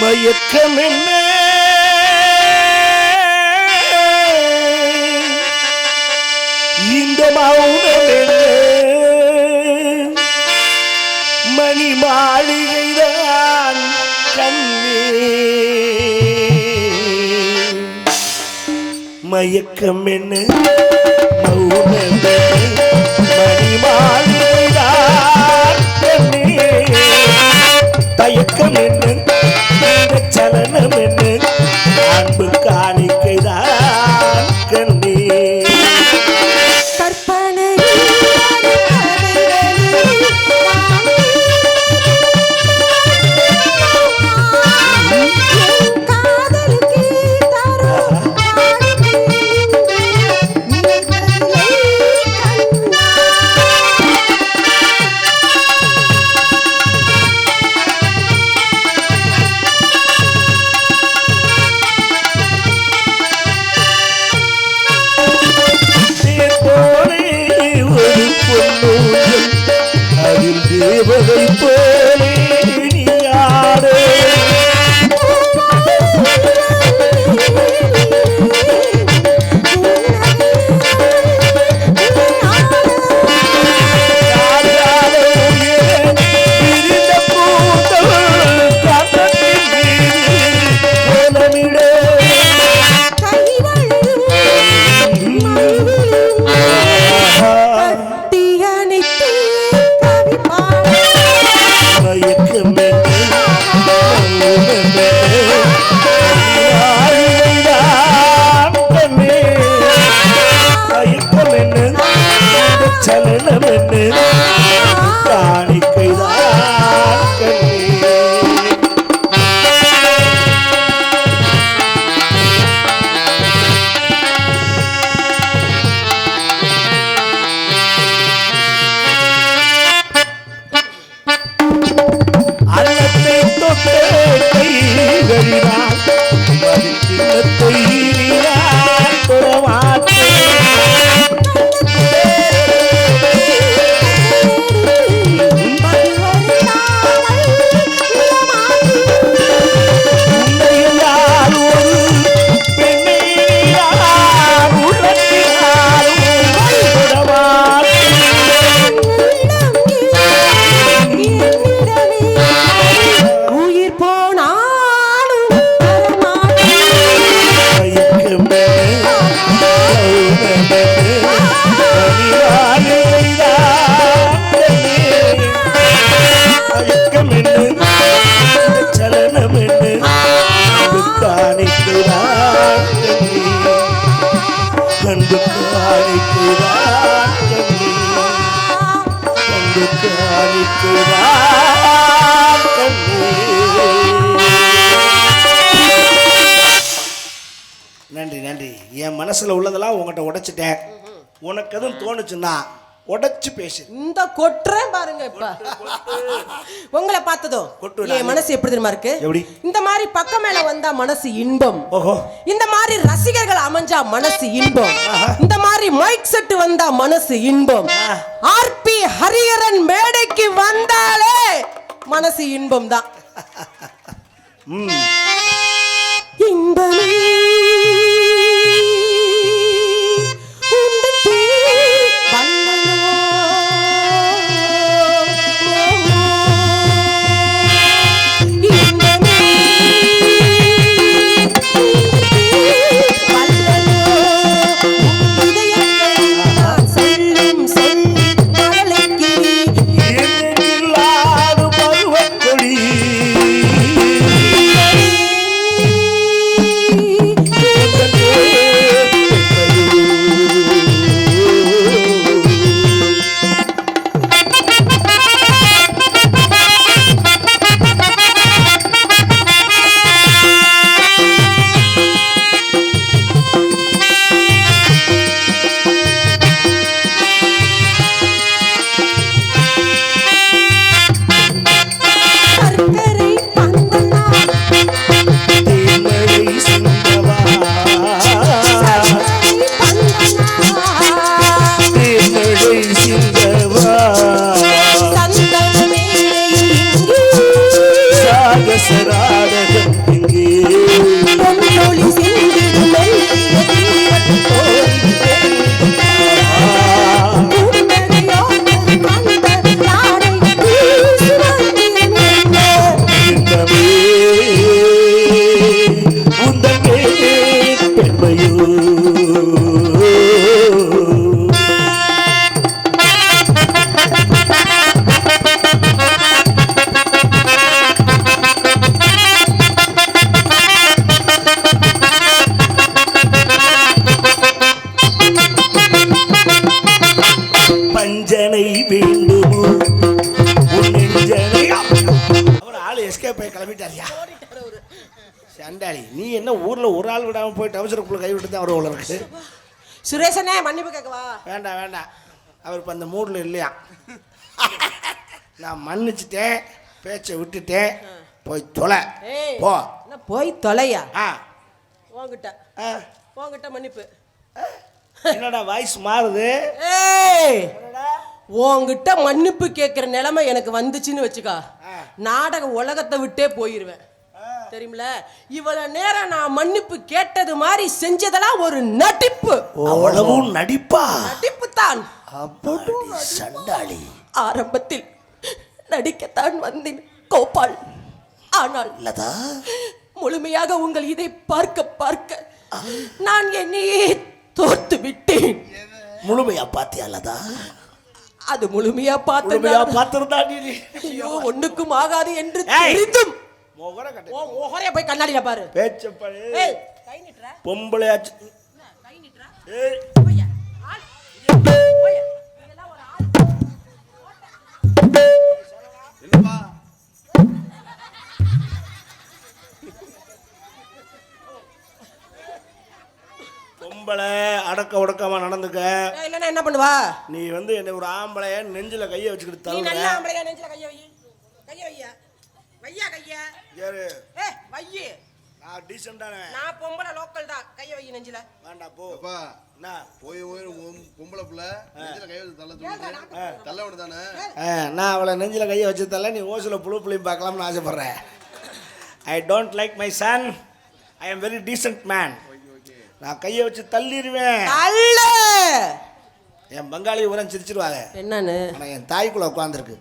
மயக்கம் என்ன, இந்த மௌனம் என்ன, மணி மாளிகைதான் கண்ணே. மயக்கம் என்ன, மௌனம் என்ன, மணி மாளிகைதான் கண்ணே. தயக்கம் என்ன, இந்த சலனம் என்ன, அன்பு காணிக்கைதான் கண்ணே. தேவதை போலே நீ ஆடு. ஒரு காணிக்கைதான் கண்ணே. நன்றி நன்றி. என் மனசுல உள்ளதெல்லாம் உங்ககிட்ட உடைச்சிட்டேன். உனக்கு எதுவும் தோணுச்சுன்னா உடைச்சு பேசு. இந்த கொட்டுறேன் பாருங்க. இப்ப உங்களை பார்த்ததும் என் மனசு எப்படி தெரியுமா இருக்கு? எப்படி? இந்த மாதிரி பக்கம் மேல வந்தா மனசு இன்பம். ஓஹோ. இந்த மாதிரி ரசிகர்கள் அமைஞ்சா மனசு இன்பம். இந்த மாதிரி மைக் செட் வந்தா மனசு இன்பம். ஆர்பி ஹரிஹரன் மேடைக்கு வந்தாலே மனசு இன்பம் தான். இன்பமே பஞ்சனை வேண்டுமோ உன் நெஞ்சனை. அவர் ஆளு எஸ்கேப் போய் கிளம்பிட்டாரியா சண்டாளி. நீ என்ன ஊர்ல ஒரு ஆள் விடாம போயிட்டு அவசரக்குள்ள கை விட்டு தான் அவர் உள்ள இருக்கு. சுரேஷனே மன்னிப்பு கேட்கவா? வேண்டாம் வேண்டாம், அவர் இப்போ அந்த மூடில் இல்லையா. நான் மன்னிச்சிட்டேன், பேச்சை விட்டுட்டேன், போய் தொலை. போ. போய் தொலையா? உங்ககிட்ட உங்ககிட்ட மன்னிப்பு. என்னடா வாய்ஸ் மாறுது? உங்ககிட்ட மன்னிப்பு கேட்கிற நிலைமை எனக்கு வந்துச்சுன்னு வச்சுக்கா, நாடக உலகத்தை விட்டே போயிருவேன். தெரியுமில, இவ்வளவு நேரம் நான் மன்னிப்பு கேட்டது மாதிரி செஞ்சதெல்லாம் ஒரு நடிப்பு. அவ்வளவும் நடிப்பா? நடிப்பு தான். சண்டாளி. ஆரம்பத்தில் நடிக்கத்தான் வந்தேன் கோபால். ஆனால் முழுமையாக உங்கள் இதை பார்க்க பார்க்க நான் என்னையே தோத்து விட்டேன். முழுமையா பாத்தியாலதா? அது முழுமையா பார்த்திருந்தா ஐயோ ஒண்ணுக்கும் ஆகாது என்று தெரிந்தும் முகரே போய் கண்ணாடியில பாரு. பேச்சப்படு. பொம்பளையாச்சு. பொம்பளை அடக்க உடக்கமா நடந்துக்க. இல்லன்னா என்ன பண்ணுவா? நீ வந்து என்ன ஒரு ஆம்பளைய நெஞ்சில கைய வச்சுக்கிட்டு தள்ளுற. நீ நல்ல ஆம்பளையா நெஞ்சில கைய வை. கைய வையா. வையா கைய. யாரு? வையே. நான் டீசன்ட்டானே. நான் பொம்பளை லோக்கல் தான். கைய வை நெஞ்சில. வேண்டாம் போ. அப்பா என்ன போய் பொம்பளை புள்ள நெஞ்சில கைய வச்சு தள்ள வேண்டியதானே? நான் அவளை நெஞ்சில கைய வச்சு தள்ள நீ ஓசில புழு புளியும் பார்க்கலாம்னு ஆசைப்படுறேன். I don't like my son. I am very descent man. நான் கையை வச்சு தள்ளிடுவேன். என் பங்காளி உரம் சிரிச்சிருவாங்க. என்னன்னு? ஆனால் என் தாய்க்குள்ள உட்காந்துருக்கு.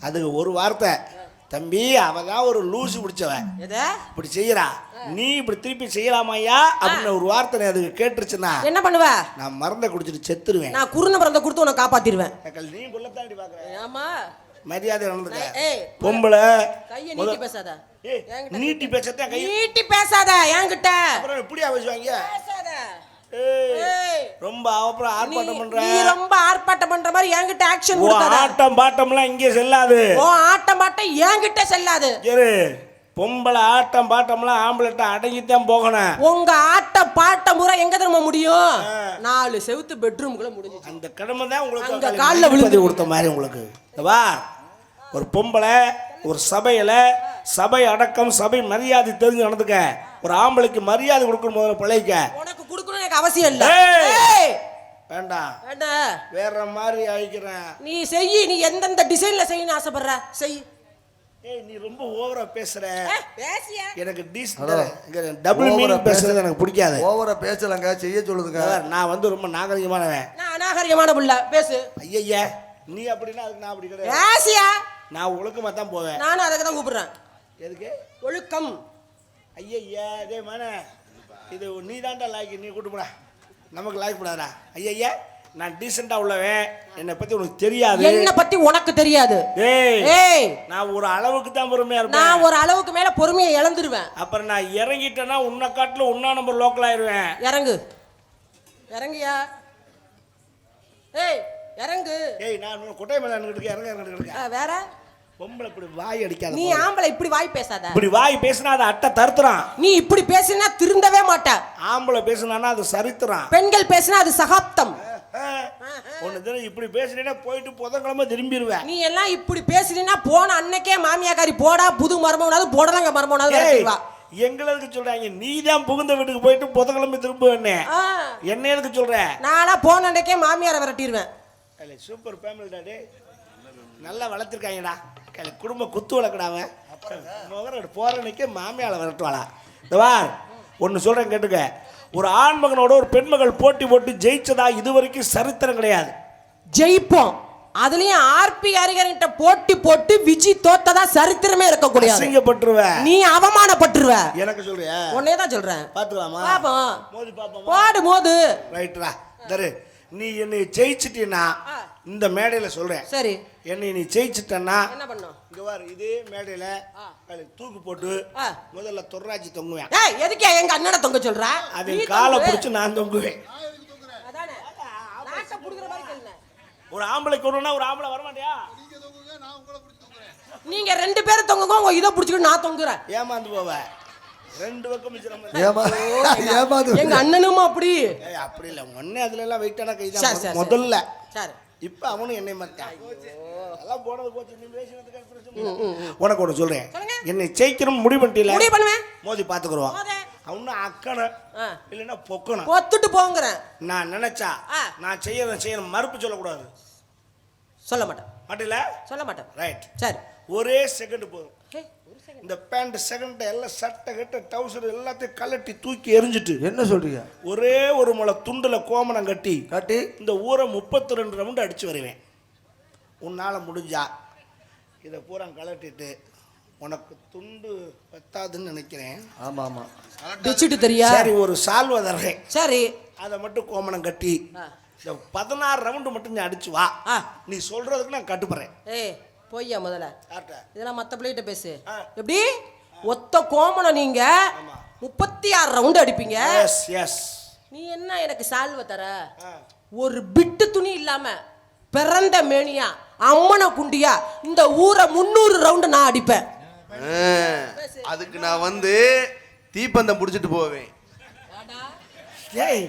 அதுக்கு ஒரு வார்த்தை, தம்பி அவ தான் ஒரு லூசு பிடிச்சவன், இப்படி செய்யறா, நீ இப்படி திருப்பி செய்யலாமையா அப்படின்னு ஒரு வார்த்தை அதுக்கு கேட்டுருச்சுன்னா என்ன பண்ணுவ? நான் மருந்தை குடிச்சிட்டு செத்துருவேன். நான் குருண மருந்தை கொடுத்து உன்னை காப்பாத்திடுவேன். நீ கொள்ளத்தாண்டி பாக்குறேன். ஆமா, மரியாதை நடந்துக்க. பொம்பளை கையை நீட்டி பேசாத. நீட்டி பேசாத. நீட்டி பேசாத என்கிட்ட. அப்புறம் இப்படியா பேசுவாங்க? பேசாத. ஏய், ரொம்ப அப்புறம் ஆர்ப்பாட்டம் பண்ற நீ ரொம்ப ஆர்ப்பாட்டம் பண்ற மாதிரி என்கிட்ட ஆக்ஷன் உன் கொடுக்காத. ஆட்டம் பாட்டம்லாம் இங்கே செல்லாது. ஓ ஆட்டம் பாட்டம் என்கிட்ட செல்லாது. சரி, பொம்பளை ஆட்டம் பாட்டம்லாம் ஆம்பளைட்ட அடங்கித்தான் போகணும். உங்க ஆட்ட பாட்ட முறை எங்க தெரியுமா முடியும்? 4 செவுத்து பெட்ரூம்குள்ள முடிஞ்சுச்சு. அந்த கடமை தான் உங்களுக்கு அங்க காலையில கால்ல மதிப்பு விழுந்து கொடுத்த மாதிரி உங்களுக்கு. இந்த வா, ஒரு பொம்பளை ஒரு சபையில சபை அடக்கம் சபை மரியாதை தெரிஞ்சு நடந்துக்க. ஒரு ஆம்பளைக்கு மரியாதை கொடுக்கணும் முதல்ல பிள்ளைக்க. உனக்கு கொடுக்கணும் எனக்கு அவசியம் இல்ல. ஏய், ஏய், வேண்டாம், வேண்டாம். வேற மாதிரி ஆயிக்கிறேன். நீ செய், நீ எந்தெந்த டிசைன்ல செய்யணும்னு ஆசைப்படுற செய். ஏய், நீ ரொம்ப ஓவரா பேசுற. பேசியா? எனக்கு டபுள் மீனிங் பேசுறது எனக்கு பிடிக்காது. ஓவரா பேசலங்க, செய்ய சொல்லுதுங்க. நான் வந்து ரொம்ப நாகரிகமானவன். நான் அநாகரிகமான புள்ள, பேசு. ஐயா, நீ அப்படின்னா அதுக்கு நான் அப்படி கிடையாது. பேசியா? நான் ஒழுக்கமா தான் போவேன். நானும் அதுக்கு தான் கூப்பிடுறேன். எதுக்கு ஒழுக்கம்? ஐயா, அதே மன இது நீ தான்டா லாய்க்கு, நீ கூட்டு போடா. நமக்கு லாய்க்கு போடாதா. ஐயா, நான் டீசெண்டா உள்ளவன், என்னை பத்தி உனக்கு தெரியாது. என்ன பத்தி உனக்கு தெரியாது. ஏய், ஏய், நான் ஒரு அளவுக்கு தான் பொறுமையா இருப்பேன். நான் ஒரு அளவுக்கு மேல பொறுமையை இழந்துருவேன். அப்புறம் நான் இறங்கிட்டேன்னா உன்னை காட்டுல உன்னா நம்பர் லோக்கல் ஆயிருவேன். இறங்கு, இறங்கியா? ஏய், இறங்கு. ஏய், நான் கொட்டை மேல இருக்கேன், இறங்க. வேற பொம்பளை இப்படி வாய் அடிக்காத. நீ ஆம்பளை இப்படி வாய் பேசாத. இப்படி வாய் பேசினா அது அட்டை தருத்துறான். நீ இப்படி பேசினா திருந்தவே மாட்ட. ஆம்பளை பேசினானா அது சரித்திரம். பெண்கள் பேசினா அது சகாப்தம். ஒன்னு தினம் இப்படி பேசினா போயிட்டு புதன்கிழமை திரும்பிடுவேன். நீ எல்லாம் இப்படி பேசினா போன அன்னைக்கே மாமியாக்காரி போடா புது மருமகனாவது போடலங்க மருமகனாவது விரட்டிடுவா. எங்களுக்கு சொல்றாங்க நீ தான் புகுந்த வீட்டுக்கு போயிட்டு புதன்கிழமை திரும்ப என்ன எதுக்கு சொல்ற? நானா போன அன்னைக்கே மாமியாரை விரட்டிடுவேன். சூப்பர் ஃபேமிலி டாடி, நல்லா வளர்த்துருக்காங்கடா. குடும்ப குத்து வளர்க்கடாம முகர போற அன்னைக்கே மாமியால விரட்டுவாளா? இந்த வார் ஒன்னு சொல்றேன் கேட்டுக்க. ஒரு ஆண்மகனோட ஒரு பெண்மகள் போட்டி போட்டு ஜெயிச்சதா இதுவரைக்கும் சரித்திரம் கிடையாது. ஜெயிப்போம், அதுலயும் ஆர்பி ஹரிஹரன்ட்ட போட்டி போட்டு விஜி தோத்ததா சரித்திரமே இருக்க கூடாது. அசிங்கப்பட்டுருவ, நீ அவமானப்பட்டுருவ. எனக்கு சொல்றியா? உன்னே தான் சொல்றேன். பாத்துக்கலாமா? பாப்போம், மோதி பாப்போம். போடு மோது. ரைட்ரா தரு. நீ என்னை ஜெயிச்சிட்டீன்னா இந்த மேடையில சொல்றேன், சரி என்னை நீ ஜெயிச்சிட்டன்னா என்ன பண்ணும்? இங்க பாரு, இதே மேடையில தூக்கு போட்டு முதல்ல தொர்ராஜி தொங்குவேன். ஏய், எதுக்கு எங்க அண்ணனை தொங்க சொல்ற? அவன் காலை பிடிச்சு நான் தொங்குவேன். அதானே நாட்ட புடுக்குற மாதிரி கேளுங்க. ஒரு ஆம்பளைக்கு ஒண்ணுனா ஒரு ஆம்பளை வரமாட்டியா? நீங்க 2 பேரும் தொங்குங்க, உங்க இதை புடிச்சிட்டு நான் தொங்குறேன். ஏமாந்து போவ. 2 பக்கம் மிச்சம். ஏமாது. எங்க அண்ணனும் அப்படி. அப்படி இல்ல, ஒன்னே அதுல எல்லாம் வெயிட்டான சரி, கைதான் சரி. முதல்ல. சரி, இப்ப அவனும் என்னை மாட்டான். அதெல்லாம் போனது போச்சு. நீ பேசினதுக்கு உனக்கு ஒண்ணு சொல்றேன், என்னை ஜெயிக்கணும் முடிவு பண்ணிட்டீல, முடிவு பண்ணுவேன். மோதி பாத்துக்குறோம். மோதே. அவனு அக்கணும் இல்லைன்னா பொக்கணும். பொத்துட்டு போங்கறேன். நான் நினைச்சா நான் செய்யணும் மறுப்பு சொல்லக்கூடாது. சொல்ல மாட்டேன். மாட்டில சொல்ல மாட்டேன். ரைட். சரி, ஒரே செகண்ட் போதும். ஏய், ஒரு செகண்ட். இந்த பேண்ட் செகண்ட் எல்லாம் சட்டை கட்ட டவுசர் எல்லாத்தையும் கலட்டி தூக்கி எரிஞ்சிட்டு என்ன சொல்றீங்க? ஒரே ஒரு முளை துண்டுல கோமணம் கட்டி காட்டி இந்த ஊரை 32 ரவுண்டு அடிச்சு வருவேன். உன்னால முடிஞ்சா இதை பூரா கலட்டிட்டு, உனக்கு துண்டு பத்தாதுன்னு நினைக்கிறேன். ஆமா ஆமா, டிச்சிட்டு தெரியா? சரி, ஒரு சால்வை தர்றேன். சரி, அதை மட்டும் கோமணம் கட்டி இந்த 16 ரவுண்டு மட்டும் நீ அடிச்சு வா. நீ சொல்றதுக்கு நான் கட்டுப்படுறேன். ஏய் போய்யா முதல்ல. ஆட்ட. இதெல்லாம் மத்த பிள்ளைகிட்ட பேசு. எப்படி ஒத்த கோமணம் நீங்க 36 ரவுண்டு அடிப்பீங்க. S S. நீ என்ன எனக்கு சால்வை தர? ஒரு பிட்டு துணி இல்லாம பிறந்த மேனியா அம்மன குண்டியா இந்த ஊரை 300 ரவுண்டு நான் அடிப்பேன். அதுக்கு நான் வந்து தீப்பந்தம் புடிச்சிட்டு போவேன். ஏய்,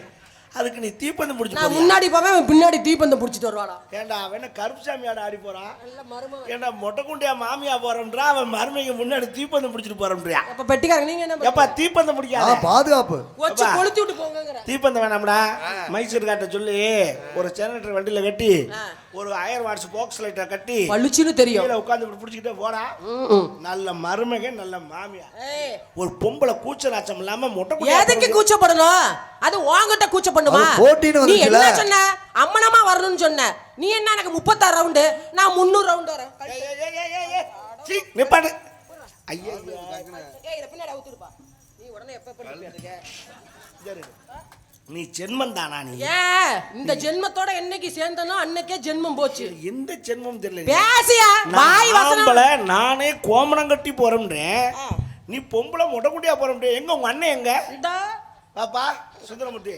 அதுக்கு நீ தீப்பந்தம் பிடிச்சி நான் முன்னாடி போவேன், அவன் பின்னாடி தீப்பந்தம் பிடிச்சிட்டு வருவாடா. ஏண்டா அவன் கருப்புசாமி ஆட ஆடி போறான். நல்ல மருமகன். ஏண்டா மொட்டைக்குண்டியா மாமியா போறோம்ன்றா, அவன் மருமைக்கு முன்னாடி தீப்பந்தம் பிடிச்சிட்டு போறோம்ன்றியா? அப்ப பெட்டிக்காரங்க நீங்க என்ன எப்பா தீப்பந்தம் பிடிக்காத, பாதுகாப்பு வச்சு கொளுத்தி விட்டு போங்கங்கற. தீப்பந்தம் வேணாம்டா. மைசூர் காட்ட சொல்லி ஒரு ஜெனரேட்டர் வண்டியில கட்டி ஒரு 1000 வாட்ஸ் பாக்ஸ் லைட்டை கட்டி பளிச்சுன்னு தெரியும் கீழே உட்கார்ந்து பிடிச்சிக்கிட்டே போடா. நல்ல மருமக நல்ல மாமியா. ஏய், ஒரு பொம்பளை கூச்ச நாச்சம் இல்லாம மொட்டை எதுக்கு கூச்சப்படணும்? அது வாங்கிட்ட கூச்ச பண்ணுமா? போட்டின்னு நீ வந்துச்சுல. என்ன சொன்ன? அம்மனமா வரணும்னு சொன்ன. நீ என்ன எனக்கு 36 ரவுண்டு, நான் 300 ரவுண்டு வரேன். நிப்பாடு. ஐயா ஏய் இத பின்னாடி அவுத்துடுப்பா. நீ உடனே எப்ப பண்ணி நீ ஜென்மம் தானா? நீ ஏன் இந்த ஜென்மத்தோட என்னைக்கு சேர்ந்தனோ அன்னைக்கே ஜென்மம் போச்சு. எந்த ஜென்மம் தெரியல. பேசியா வாய் வசனம். நானே கோமணம் கட்டி போறேன்றேன், நீ பொம்பளை மொட்டைக்குட்டியா போறேன். எங்க உங்க அண்ணன் எங்க? இந்த பாப்பா சுந்தரமூர்த்தி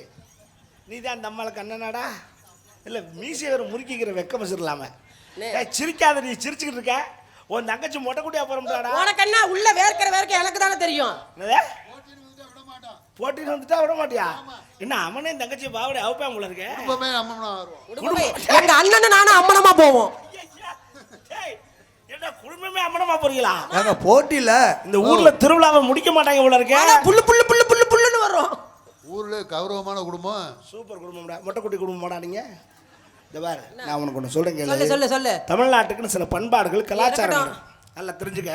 நீ தான் அந்த அம்மாளுக்கு அண்ணனாடா இல்லை மீசை வேறு முறுக்கிக்கிற வெக்க மசிடலாம நே. சிரிக்காத நீ சிரிச்சுக்கிட்டு இருக்க உன் தங்கச்சி மொட்டை குட்டியா போறோம்டாடா உனக்கு என்ன உள்ள வேர்க்க எனக்கு தானே தெரியும். என்னது போட்டின்னு வந்துட்டா விட மாட்டியா என்ன அவனே தங்கச்சி பாவடை அவுப்பா உள்ள இருக்க குடும்பமே அம்மனா வருவோம். குடும்பமே. எங்க அண்ணனும் நானும் அம்மனமா போவோம். என்ன குடும்பமே அம்மனமா போறீங்களா? ஏங்க போட்டியில இந்த ஊர்ல திருவிழாவை முடிக்க மாட்டாங்க உள்ள இருக்க ஆனா புல்லு வரும். ஊர்ல கௌரவமான குடும்பம். சூப்பர் குடும்பம்டா மொட்டை குட்டி குடும்பமாடா நீங்க இந்த பாரு நான் உனக்கு ஒன்று சொல்றேன் சொல்லு கேளு சொல்லு சொல்லு. தமிழ்நாட்டுக்குன்னு சில பண்பாடுகள் கலாச்சாரம் இருக்கட்டும். இருக்கு. நல்லா தெரிஞ்சுக்க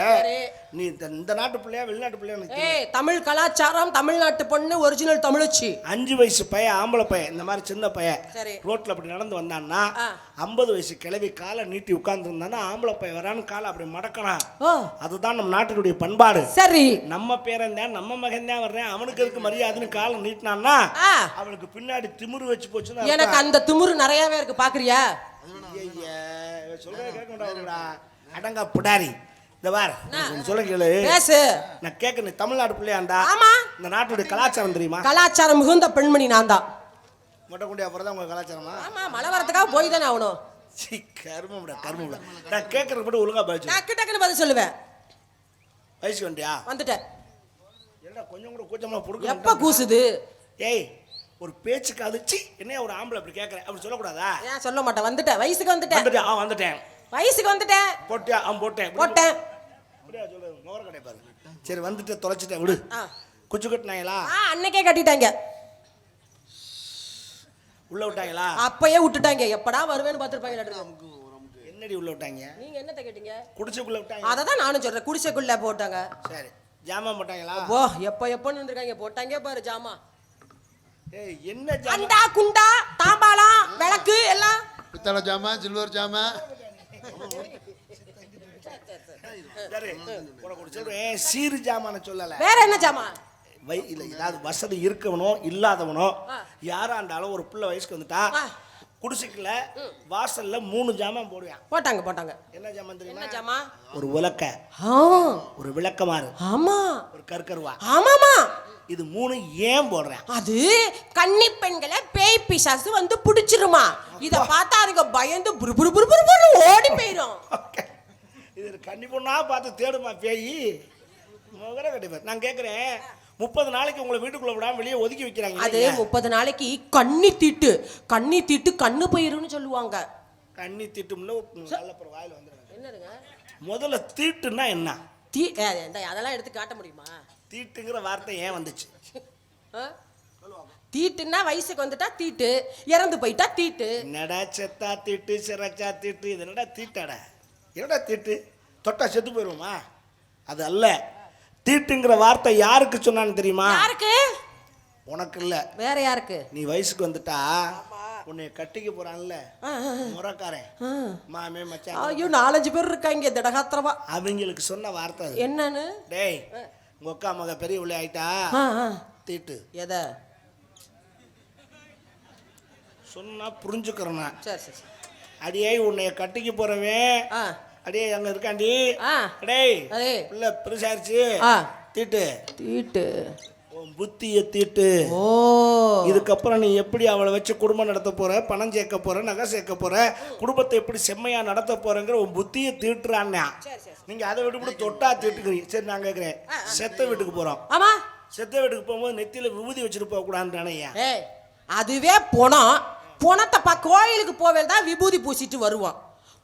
நீ இந்த நாட்டு பிள்ளையா வெளிநாட்டு பிள்ளையா எனக்கு தெரியும். ஏய் தமிழ் கலாச்சாரம் தமிழ்நாட்டு பொண்ணு ஒரிஜினல் தமிழச்சி. 5 வயசு பையன் ஆம்பளை பையன் இந்த மாதிரி சின்ன பையன் சரி. ரோட்ல அப்படி நடந்து வந்தான்னா ஆ. 50 வயசு கிழவி காலை நீட்டி உட்கார்ந்து இருந்தானா ஆம்பளை பையன் வரான்னு காலை அப்படி மடக்கணும். ஓ அதுதான் நம்ம நாட்டினுடைய பண்பாடு. சரி. நம்ம பேரன் தான் நம்ம மகன் தான் வர்றேன் அவனுக்கு இருக்கு மரியாதைன்னு காலை நீட்டினான்னா ஆ. அவனுக்கு பின்னாடி திமிரு வச்சு போச்சுன்னா எனக்கு அந்த திமிரு நிறையவே இருக்கு பாக்குறியா? சொல்றேன் கேட்க மாட்டாங்கடா அடங்கா புடாரி இந்த பார் சொல்ல கேளு பேசு. நான் கேட்க நீ தமிழ்நாடு பிள்ளையாண்டா ஆமா. இந்த நாட்டுடைய கலாச்சாரம் தெரியுமா? கலாச்சாரம் மிகுந்த பெண்மணி நான் தான். மொட்டை குண்டியா போறதா உங்க கலாச்சாரமா? ஆமா மழை வரதுக்காக போய் தானே ஆகணும். சீ கருமம்டா நான் கேட்கறது மட்டும் ஒழுங்கா பதில் நான் டக்குன்னு பதில் சொல்லுவேன். வயசு வண்டியா வந்துட்டேன். என்னடா கொஞ்சம் கூட கூச்சமா புடுக்க எப்ப கூசுது? ஏய் ஒரு பேச்சுக்கு அதுச்சு என்ன ஒரு ஆம்பளை அப்படி கேட்கறேன் அப்படி சொல்லக்கூடாதா? ஏன் சொல்ல மாட்டேன். வந்துட்டேன் வயசுக்கு வந்துட்டேன். வந்துட்டேன் வயசுக்கு வந்துட்டேன். போட்டியா போட்டேன் போட்டேன். அப்படியா சொல்லு முகர கடை பாரு. சரி வந்துட்டு தொலைச்சிட்டேன் விடு. ஆ. குச்சி கட்டினாங்களா? அன்னைக்கே கட்டிட்டாங்க. உள்ள விட்டாங்களா? அப்பயே விட்டுட்டாங்க. எப்படா வருவேன்னு பாத்துருப்பாங்க. என்னடி உள்ள விட்டாங்க? நீங்க என்னத்த கேட்டீங்க? குடிசைக்குள்ள விட்டாங்க. அததான் நானும் சொல்றேன். குடிசைக்குள்ள போட்டாங்க. சரி ஜாமான் போட்டாங்களா? ஓ எப்பன்னு இருந்திருக்காங்க. போட்டாங்க பாரு ஜாமா. ஏய் என்ன ஜாமான்? அண்டா குண்டா தாம்பாளம் விளக்கு எல்லாம் பித்தளை ஜாமான் சில்வர் ஜாமான். சரி உனக்கு சொல்றேன் சீரு ஜாமான சொல்லல. வேற என்ன ஜாமா? இல்ல ஏதாவது வசதி இருக்கவனோ இல்லாதவனோ யாரா இருந்தாலும் ஒரு பிள்ளை வயசுக்கு வந்துட்டா குடிசைக்குள்ள வாசல்ல 3 ஜாமான் போடுவான். போட்டாங்க. என்ன ஜாமான் தெரியுமா? என்ன ஜாமா? ஒரு உலக்க, ஒரு விளக்கமாறு, ஆமா ஒரு கற்கருவா. ஆமாமா. இது 3 ஏன் போடுறேன்? அது கன்னி பெண்களை பேய் பிசாசு வந்து பிடிச்சிருமா. இத பார்த்தா அதுங்க பயந்து புரு ஓடி போயிரும். இது கன்னி பொண்ணா பார்த்து தேடுமா பேய்? முகர கட்டிப்பார். நான் கேட்குறேன் 30 நாளைக்கு உங்களை வீட்டுக்குள்ள விடாம வெளியே ஒதுக்கி வைக்கிறாங்க. அது 30 நாளைக்கு கண்ணி தீட்டு கண்ணு போயிருன்னு சொல்லுவாங்க. கண்ணி தீட்டும்ல நல்லப்புறம் வாயில வந்துடுங்க. என்னதுங்க முதல்ல தீட்டுன்னா என்ன? அதெல்லாம் எடுத்து காட்ட முடியுமா? தீட்டுங்கிற வார்த்தை ஏன் வந்துச்சு? தீட்டுன்னா வயசுக்கு வந்துட்டா தீட்டு, இறந்து போயிட்டா தீட்டு. என்னடா செத்தா தீட்டு சிறச்சா தீட்டு இது என்னடா தீட்டாடா? என்னடா தீட்டு? தொட்டா செத்து போயிடுவோமா? அது அல்ல. தீட்டுங்கிற வார்த்தை யாருக்கு சொன்னான்னு தெரியுமா? யாருக்கு? உனக்கு இல்ல, வேற யாருக்கு? நீ வயசுக்கு வந்துட்டா உன்னை கட்டிக்க போறான்ல முறக்காரன் மாமே மச்சான். ஐயோ 4-5 பேர் இருக்காங்க திடகாத்திரமா. அவங்களுக்கு சொன்ன வார்த்தை அது. என்னன்னு? டேய் உங்க அக்கா மக பெரிய உள்ள ஆயிட்டா தீட்டு. எதை சொன்னா புரிஞ்சுக்கிறேன். சரி அடியே உன்னைய கட்டிக்க போறவன் அடியே அங்க இருக்காண்டி. டேய் பிள்ளை பெருசாயிருச்சு தீட்டு தீட்டு உன் புத்திய தீட்டு. ஓ இதுக்கப்புறம் நீ எப்படி அவளை வச்சு குடும்பம் நடத்த போற, பணம் சேர்க்க போற, நகை சேர்க்க போற, குடும்பத்தை எப்படி செம்மையா நடத்த போறங்கிற உன் புத்திய தீட்டுறான்னா. நீங்க அதை விட்டு தொட்டா தீட்டுக்கிறீங்க. சரி நான் கேட்கிறேன், செத்த வீட்டுக்கு போறோம். ஆமா செத்த வீட்டுக்கு போகும்போது நெத்தியில விபூதி வச்சுட்டு போக கூடாதுன்னு. ஏய் அதுவே பொணத்தை கோயிலுக்கு போவே தான் விபூதி பூசிட்டு வருவோம்.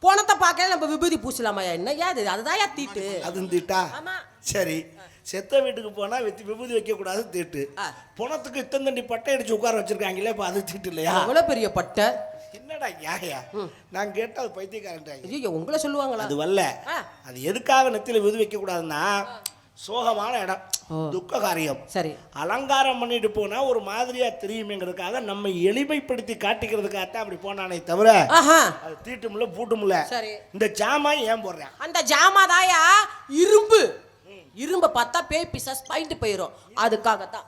பொணத்தை பார்க்கல நம்ம விபூதி பூசலாமாயா? என்னையா அது? அதுதான் தீட்டு. அது தீட்டா? சரி செத்த வீட்டுக்கு போனா விபூதி வைக்க கூடாது தீட்டு. பொணத்துக்கு இத்தந்தண்டி பட்டை அடிச்சு உட்கார வச்சிருக்காங்களே இப்ப அது தீட்டு இல்லையா? அவ்வளவு பெரிய பட்டை என்னடா யாயா? நான் கேட்டா அது பைத்தியக்காரன். ஐயோ உங்களை சொல்லுவாங்களா? அது வரல. அது எதுக்காக நெத்தியில விபூதி வைக்க கூடாதுன்னா சோகமான இடம், துக்க காரியம். சரி அலங்காரம் பண்ணிட்டு போனா ஒரு மாதிரியா தெரியுமேங்கிறதுக்காக நம்ம எளிமைப்படுத்தி காட்டிக்கிறதுக்காகத்தான் அப்படி போனானே தவிர அது தீட்டுமில்ல பூட்டுமில்ல. இந்த ஜாமான் ஏன் போடுறேன்? அந்த ஜாமாதாயா இரும்பு பார்த்தா பேய் பிசாஸ் பாயிண்ட் போயிரும். அதுக்காகத்தான்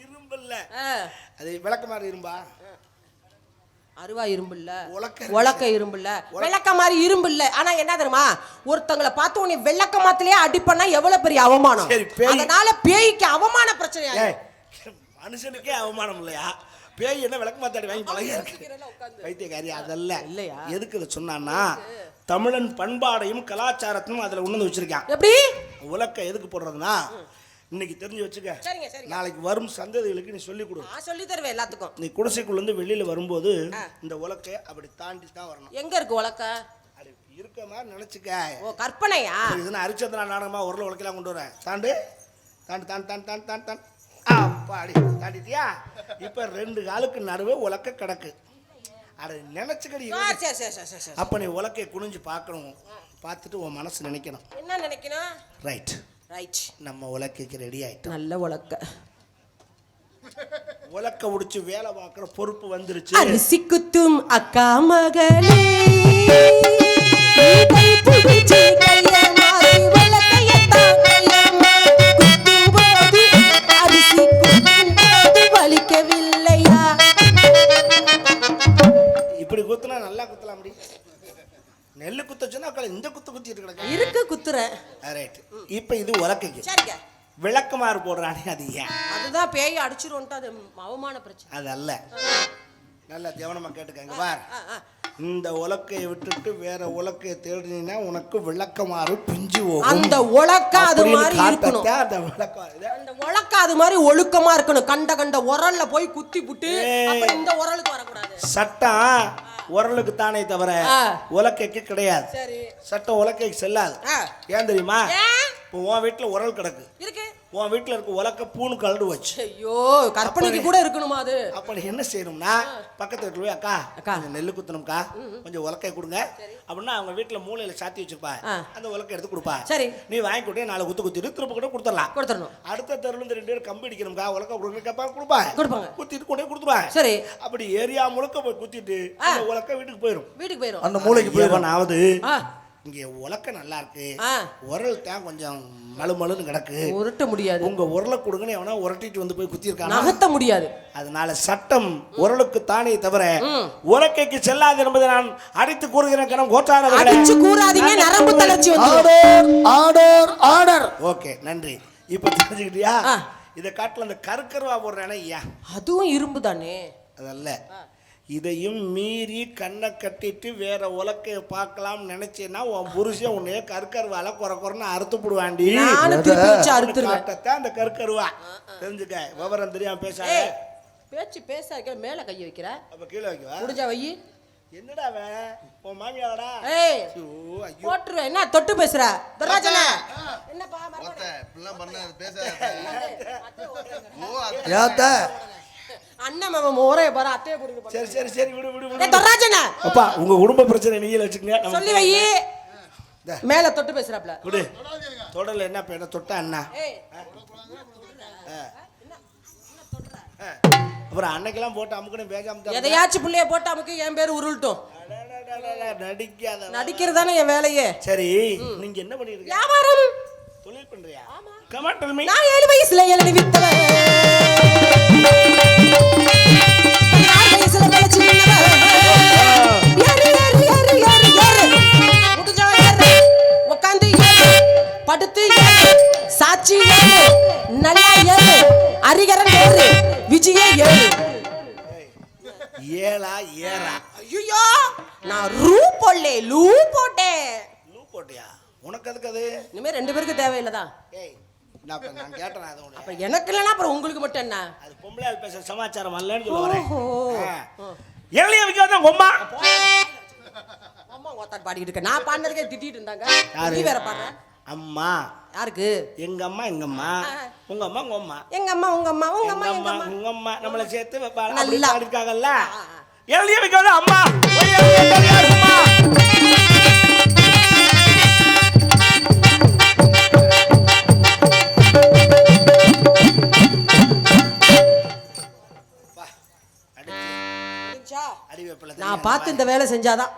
இரும்பு இல்ல, அது விளக்க மாதிரி இரும்பா. அருவா இரும்பு இல்ல, உலக்க இரும்பு இல்ல, விளக்க மாதிரி இரும்பு இல்ல. ஆனா என்ன தெரியுமா, ஒருத்தங்களை பார்த்து உன்னை விளக்க மாத்திலேயே அடிப்பண்ணா எவ்வளவு பெரிய அவமானம். அதனால பேய்க்கு அவமான பிரச்சனை. மனுஷனுக்கே அவமானம் இல்லையா? பேய் என்ன விளக்கு மாத்தாடி வாங்கி பழகியா இருக்கு வைத்தியக்காரி? அதல்ல இல்லையா? எதுக்கு இதை சொன்னான்னா தமிழன் பண்பாடையும் கலாச்சாரத்தையும் அதுல உணர்ந்து வச்சிருக்கான். எப்படி உலக்க எதுக்கு போடுறதுன்னா இன்னைக்கு தெரிஞ்சு வச்சுக்க, சரிங்க சரிங்க நாளைக்கு வரும் சந்ததிகளுக்கு நீ சொல்லி கொடு. நான் சொல்லி தருவேன் எல்லாத்துக்கும். நீ குடிசைக்குள்ள இருந்து வெளியில வரும்போது இந்த உலக்கைய அப்படி தாண்டி தான் வரணும். எங்க இருக்கு உலக்க? அப்படி இருக்க மாதிரி நினைச்சுக்க. ஓ கற்பனையா? இதுன்னு அரிச்சந்திரா நாடகமா உரல உலக்கையெல்லாம் கொண்டு வரேன். தாண்டு தாண்டு தாண்டு தாண்டு தாண்டு தாண்டு தாண்டு அப்பாடி தாண்டிட்டியா? இப்ப 2 காலுக்கு நடுவே உலக்க கிடக்கு. அதை நினைச்சுக்கடி. அப்ப நீ உலக்கையை குனிஞ்சு பார்க்கணும். பார்த்துட்டு உன் மனசு நினைக்கணும். என்ன நினைக்கணும்? ரைட் ரைட், நம்ம உலக்கைக்கு ரெடி ஆயிட்டோம். நல்ல உலக்க. உலக்க உடிச்சு வேலை பார்க்குற பொறுப்பு வந்துருச்சு. அரிசி குத்தும் அக்கா மகளே, கை பிடிச்சு கைய மாறி உலக்கையத்தான் கையம்மா குத்தும் போது அரிசி குத்தும் போது வலிக்கவில்லையா? இப்படி குத்துனா நல்லா குத்தலாம். அப்படி நெல்லு குத்தச்சுன்னா இந்த குத்து குத்திட்டு கிடக்கு. இருக்கு குத்துறேன். ரைட். இப்ப இது உலக்கைக்கு சரிங்க. விளக்குமாறு போடுறானே அது ஏன்? அதுதான் பேய் அடிச்சிருவோன்ட்டு அது அவமான பிரச்சனை. அது அல்ல. நல்லா கவனமா கேட்டுக்கங்க பார். இந்த உலக்கையை விட்டுட்டு வேற உலக்கையை தேடினீங்கன்னா உனக்கு விளக்கமாறு பிஞ்சு போகும். அந்த உலக்க அது மாதிரி இருக்கணும். அந்த உலக்க அது மாதிரி ஒழுக்கமா இருக்கணும். கண்ட உரல்ல போய் குத்தி புட்டு அப்புறம் இந்த உரலுக்கு வரக்கூடாது. சட்டம் உரலுக்கு தானே தவிர உலக்கைக்கு கிடையாது. சரி, சட்டம் உலக்கைக்கு செல்லாது. ஏன் தெரியுமா? இப்போ உன் வீட்டுல உரல் கிடக்கு இருக்கு, உன் வீட்டுல இருக்க உலக்க பூணு கலடு வச்சு. ஐயோ கற்பனைக்கு கூட இருக்கணுமா அது? அப்ப நீ என்ன செய்யணும்னா பக்கத்து வீட்டுல போய் அக்கா கொஞ்சம் நெல்லு குத்தணும்க்கா, கொஞ்சம் உலக்கைய கொடுங்க அப்படின்னா அவங்க வீட்டுல மூலையில சாத்தி வச்சிருப்பா. அந்த உலக்கை எடுத்து கொடுப்பா. சரி, நீ வாங்கி கொடுத்து 4 குத்து குத்திட்டு திரும்ப கூட கொடுத்துடணும். அடுத்த தெருல இருந்து 2 பேர் கம்பி அடிக்கணும்க்கா, உலக்க கொடுப்பாங்க. குத்திட்டு கொண்டே கொடுத்துருவாங்க. சரி, அப்படி ஏரியா முழுக்க போய் குத்திட்டு அந்த உலக்க வீட்டுக்கு போயிடும். அந்த மூளைக்கு போயிடும். ஆவது இங்க உலக்க நல்லா இருக்கு, உரல் தான் கொஞ்சம் மழுமழுன்னு கிடக்கு, உருட்ட முடியாது. உங்க உரலை கொடுங்கன்னு எவனா உரட்டிட்டு வந்து போய் குத்தி இருக்காங்க, நகர்த்த முடியாது. அதனால சட்டம் உரலுக்கு தானே தவிர உலக்கைக்கு செல்லாது என்பதை நான் அடித்து கூறுகிறேன். கணம் கோட்டாளர்களே, அடிச்சு கூறாதீங்க, நரம்பு தளர்ச்சி வந்து. Order order. ஓகே, நன்றி. இப்ப தெரிஞ்சுக்கிட்டியா? இதை காட்டுல அந்த கருக்கருவா போடுறேன்னா ஏன்? அதுவும் இரும்பு தானே. அதல்ல, இதையும் மீறி கண்ணை கட்டிட்டு வேற உலக்கைய பார்க்கலாம் நினைச்சேன்னா உன் புருஷன் உன்னைய கருக்கருவால குறைன்னு அறுத்து போடுவாண்டி. காட்டத்தான் அந்த கருக்கருவா. தெரிஞ்சுக்க, விவரம் தெரியாம பேசாத. பேச்சு பேசாத, மேல கைய வைக்கிற. அப்ப கீழே வைக்கவா? முடிஞ்சா வை. என்னடா உன் மாமியாடா? ஏய் போட்டுருவேன். என்ன தொட்டு பேசுற? தராஜனா என்னப்பா மறக்க இப்படிலாம் பண்ண பேசாத. அண்ணன் மாமா ஒரே பாரு அத்தைய போடுங்க. சரி சரி சரி, விடு விடு விடு. தராஜனா அப்பா உங்க குடும்ப பிரச்சனை நீங்க வச்சுக்கங்க, சொல்லி வை. மேல தொட்டு பேசுறாப்ல. விடு. தொடல என்ன பேட தொட்டா அண்ணா. அப்புறம் அன்னைக்கெல்லாம் போட்டு அமுக்கணும் பேசாம எதையாச்சும் புள்ளைய போட்டு அமுக்கு என் பேர் உருள்ட்டும். நடிக்காத. நடிக்கிறதானே என் வேலையே. சரி, நீங்க என்ன பண்ணிருக்கீங்க? வியாபாரம் தொழில் பண்றியா? Come on, tell me. நான் 7 வயசுல எழுதி வித்தவன். 4 வயசுல கலச்சு நின்னவன். முடிஞ்சவன் உட்காந்து படுத்து சாட்சி நல்லா ஏறு, அரிகரன் ஏறு, விஜய ஏறு. ஏலா ஏரா? ஐயோ நான் ரூ போடலே, லூ போட்டேன். லூ போட்டியா? உனக்கு அதுக்கு அது இனிமே 2 பேருக்கு தேவையில்லதான். ஏய் நான் கேட்டேன். அது அப்ப எனக்கு இல்லைன்னா அப்புறம் உங்களுக்கு மட்டும் என்ன? அது பொம்பளையால் பேச சமாச்சாரம் அல்லன்னு சொல்ல வரேன். எங்களையே விற்காத அம்மா அம்மா ஓத்தாட் பாடிக்கிட்டு இருக்க. நான் பாடினதுக்கே திட்டிட்டு இருந்தாங்க. நீ வேற பாடுற. அம்மா யாருக்கு? எங்க அம்மா, எங்க அம்மா, உங்க அம்மா, உங்க அம்மா, எங்க அம்மா, உங்க அம்மா, உங்க அம்மா, எங்க அம்மா, உங்க அம்மா நம்மள சேர்த்து வைப்பாங்க. நல்லா இருக்காங்கல்ல. எங்களையே விற்காத அம்மா. அம்மா நான் பார்த்து இந்த வேலை செஞ்சாதான்.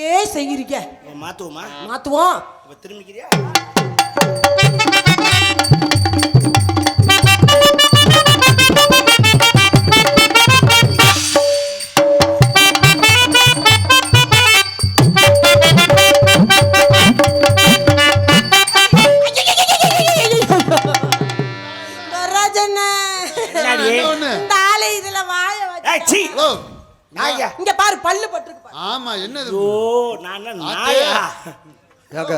அப்படியே செய்கிறீங்க. மாத்துவோமா? மாத்துவோம். இப்ப திரும்பிக்கிறியா? இந்த ஆளு இதுல வாய வச்சு இங்க பாரு பல்லு பட்டிருக்கு பாரு. ஆமா என்னது ஓ நான் நாயா? ஏங்க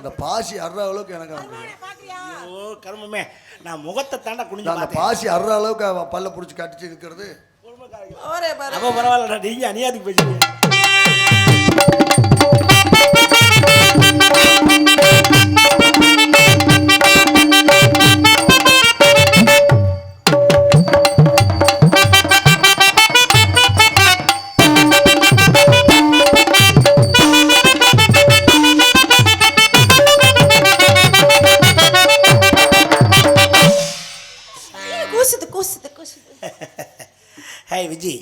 அந்த பாசி அறுற அளவுக்கு எனக்கு பாக்குறியா? ஓ கர்மமே, நான் முகத்தை தாண்டா குனிஞ்சு அந்த பார்த்தேன். பாசி அறுற அளவுக்கு அவ பல்ல புடிச்சு கட்டிச்சு இருக்கிறது. ஒரே பாரு. அப்ப பரவாயில்லடா, நீங்க அநியாயத்துக்கு பேசுறீங்க. ஹாய் விஜி,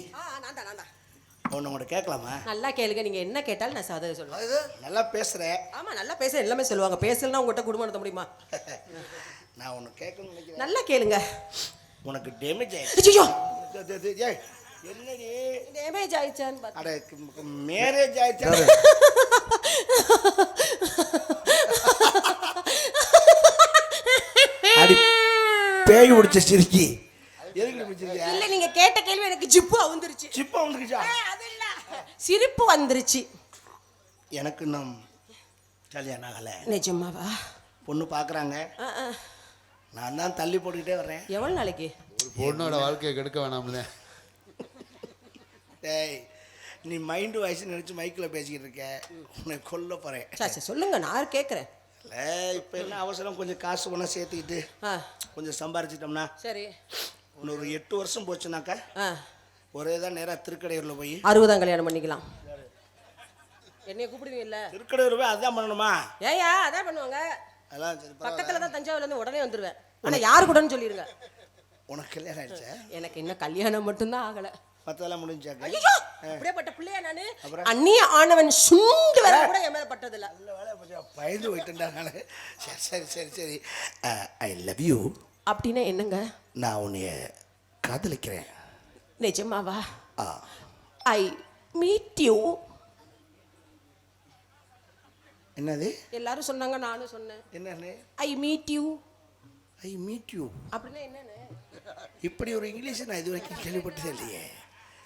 ஒன்று உங்கள்கிட்ட கேட்கலாமா? நல்லா கேளுங்க, நீங்க என்ன கேட்டாலும் நான் சாதக சொல்லுவேன். நல்லா பேசுகிறேன். ஆமா நல்லா பேச எல்லாமே சொல்லுவாங்க. பேசலன்னா உங்ககிட்ட குடும்பம் நடத்த முடியுமா? நான் ஒன்று கேட்கணும்னு நினைக்கிறேன். நல்லா கேளுங்க. உனக்கு டேமேஜ் ஐயோ என்னடி டேமேஜ் ஆயிடுச்சான்னு பார்த்தா. அட மேரேஜ் ஆயிடுச்சா? அடி பேய் பிடிச்ச சிரிக்கி. எதுக்கு பிடிச்சிருக்க? இல்ல நீங்க கேட்ட கேள்வி எனக்கு ஜிப்பு வந்துருச்சு. சிப்பா வந்துருச்சா? அது இல்ல, சிரிப்பு வந்துருச்சு. எனக்கு இன்னும் கல்யாணம் ஆகலை. நிஜமாவா? பொண்ணு பார்க்குறாங்க, நான் தான் தள்ளி போட்டுக்கிட்டே வர்றேன். எவ்வளவு நாளைக்கு? ஒரு பொண்ணோட வாழ்க்கையை கெடுக்க வேணாம்ல. டேய், நீ மைண்டு வயசு நினச்சி மைக்கில் பேசிக்கிட்டு இருக்க, உன்னை கொல்ல போகிறேன். சரி சொல்லுங்க, நான் கேட்குறேன். இல்லை இப்போ என்ன அவசரம், கொஞ்சம் காசு ஒன்றா சேர்த்துக்கிட்டு கொஞ்சம் சம்பாரிச்சிட்டோம்னா சரி, இன்னொரு 8 வருஷம் போச்சுனாக்கா ஒரே தான் நேராக திருக்கடையூரில் போய் 60 கல்யாணம் பண்ணிக்கலாம். என்னைய கூப்பிடுவீங்கல்ல? திருக்கடையூர் போய் அதான் பண்ணணுமா? ஏயா அதான் பண்ணுவாங்க. அதெல்லாம் சரி, பக்கத்துல தான் தஞ்சாவூர்லேருந்து உடனே வந்துடுவேன். ஆனால் யாரு கூடன்னு சொல்லிடுங்க. உனக்கு கல்யாணம் ஆயிடுச்சா? எனக்கு இன்னும் கல்யாணம் மட்டும்தான் ஆகலை. மற்றதெல்லாம் முடிஞ்சாக்க? ஐயோ அப்படியேப்பட்ட பிள்ளையா நானு? அந்நிய ஆனவன் சுண்டு வர கூட என் மேல பட்டதில்ல. பயந்து போயிட்டேன்டா நான். சரி சரி சரி, ஐ லவ் யூ. அப்படின்னா என்னங்க? நான் உன்னைய காதலிக்கிறேன். நிஜமாவா? I meet you. என்னது? எல்லாரும் சொன்னாங்க, நானும் சொன்னேன். என்னன்னு? I meet you. I meet you அப்படின்னா என்னன்னு? இப்படி ஒரு இங்கிலீஷ் நான் இது வரைக்கும் கேள்விப்பட்டதே இல்லையே.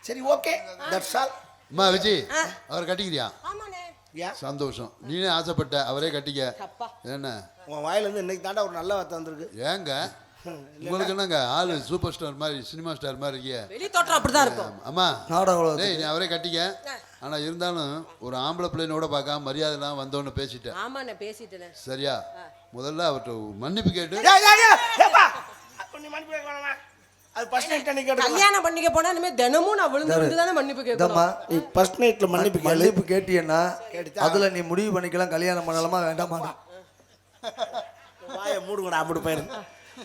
சரி ஓகே, தட்ஸ் ஆல். அம்மா விஜி, அவர் கட்டிக்கிறியா? ஆமாண்ணே. சந்தோஷம், நீனே ஆசைப்பட்ட அவரே கட்டிக்க. அப்பா என்ன உன் வாயிலேருந்து இன்னைக்கு தாண்டா ஒரு நல்ல வார்த்தை வந்திருக்கு. ஏங்க உங்களுக்கு என்னங்க ஆளு சூப்பர் ஸ்டார் மாதிரி, சினிமா ஸ்டார் மாதிரி இருக்கிய. வெளி தோற்றம் அப்படிதான் இருக்கும். அம்மா நாடகம் டேய், நீ அவரே கட்டிக்க. ஆனா இருந்தாலும் ஒரு ஆம்பளை பிள்ளைனோட பார்க்காம மரியாதைலாம் வந்தோன்னு பேசிட்டேன். ஆமாண்ணே பேசிட்டேன். சரியா? முதல்ல அவர்கிட்ட மன்னிப்பு கேட்டு. அது ஃபர்ஸ்ட் நைட் அன்னைக்கு கேட்டு கல்யாணம் பண்ணிக்க போனா இனிமே தினமும் நான் விழுந்து விழுந்து தானே மன்னிப்பு கேட்கணும். நீ ஃபர்ஸ்ட் நைட்ல மன்னிப்பு கேட்டியன்னா அதுல நீ முடிவு பண்ணிக்கலாம், கல்யாணம் பண்ணலாமா வேண்டாமா. வாயை மூடுங்கடா, அப்படி பயிரு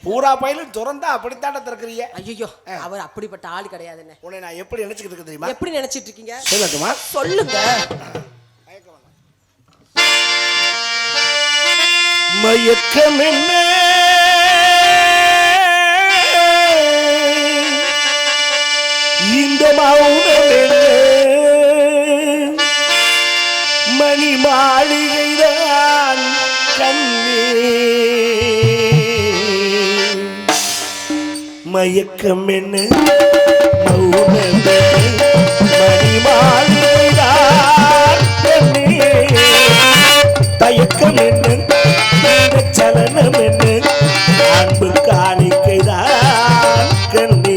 பூரா பயிலும் திறந்தா அப்படித்தாண்ட திறக்கிறீங்க. ஐயோ அவர் அப்படிப்பட்ட ஆள் கிடையாதுன்னு. உன்னை நான் எப்படி நினைச்சுக்கிட்டு இருக்கேன் தெரியுமா? எப்படி நினைச்சிட்டு இருக்கீங்க? சொல்லட்டுமா? சொல்லுங்க. மயக்கம் என்ன இந்த மௌனம் என்ன, மணி மாளிகைதான் கண்ணே. மயக்கம் என்ன மௌனம் என்ன, மணி மாளிகைதான் கண்ணே. தயக்கம் என்ன சலனம் என்ன, அன்பு காணிக்கைதான் கண்ணே.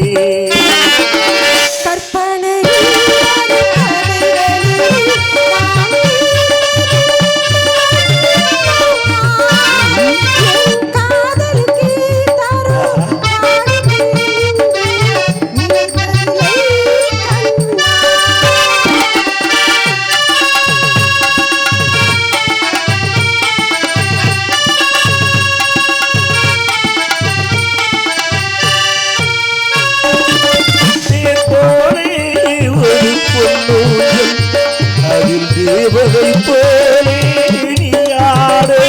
புன்னகை போலே நீ ஆடு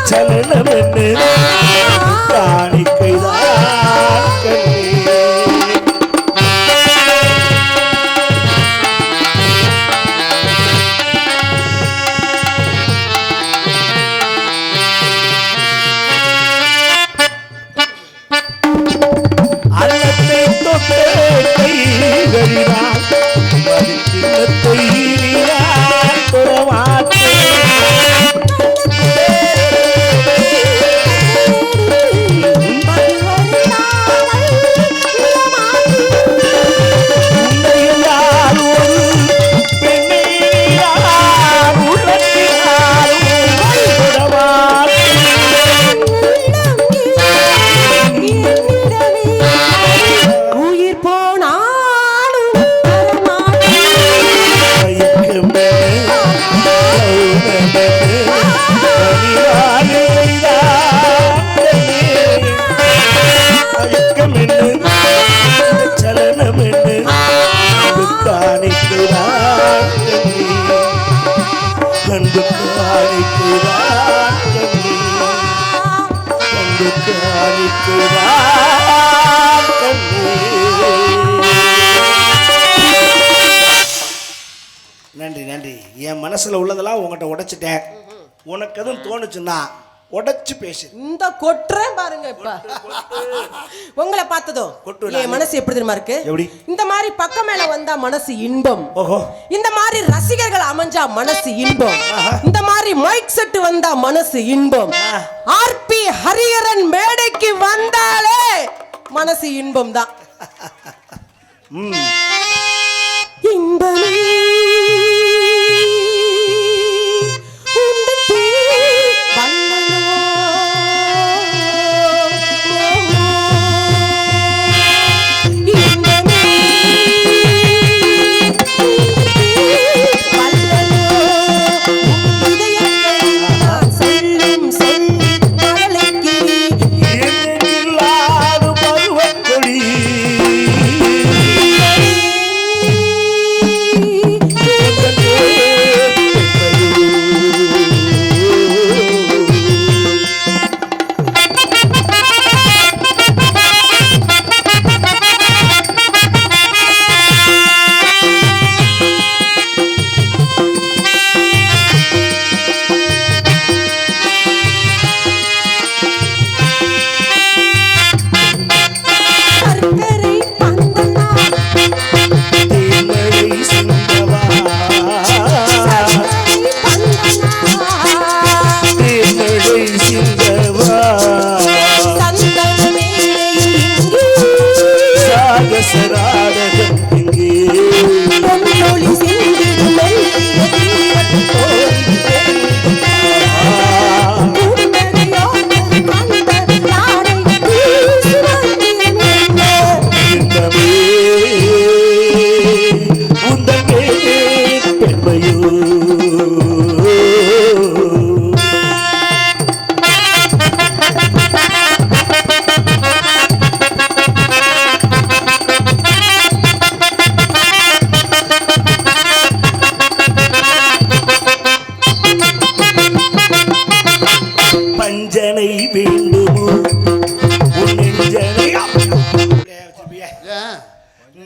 சலனம் என்ன காணிக்கைதான் கண்ணே அன்னத்தை தொட்ட கைகளினால் கிண்ணத்தை நீரால் தொடமாட்டேன் நன்றி நன்றி. என் மனசுல உள்ளதெல்லாம் உங்ககிட்ட உடைச்சிட்டேன். உனக்கு எதுவும் தோணுச்சுன்னா உடைச்சு பேசு. இந்த கொட்டுறேன் பாருங்க. இப்ப உங்களை பார்த்ததோ என் மனசு எப்படி தெரியுமா இருக்கு? எப்படி? இந்த மாதிரி பக்கம் மேல வந்தா மனசு இன்பம். ஓஹோ. இந்த மாதிரி ரசிகர்கள் அமைஞ்சா மனசு இன்பம். இந்த மாதிரி மைக் செட் வந்தா மனசு இன்பம். ஆர்பி ஹரிஹரன் மேடைக்கு வந்தாலே மனசு இன்பம் தான். இன்பமே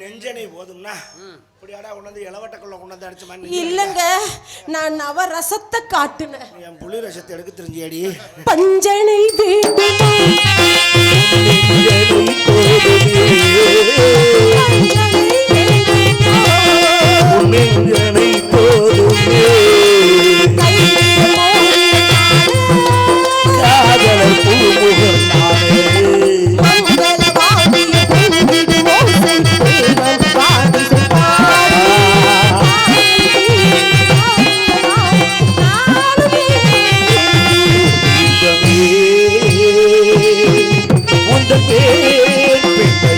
நெஞ்சனை போதும்னா இப்படியாடா கொண்டாந்து இளவட்டக்குள்ள கொண்டாந்து அடிச்ச மாதிரி இல்லங்க. நான் நவரசத்தை காட்டுனேன். என் புளி ரசத்தை எடுக்க தெரிஞ்சியாடி. பஞ்சனை வேண்டுமா நெஞ்சனை போதுமே காதலர் பூமுகம் நானே பெண்மை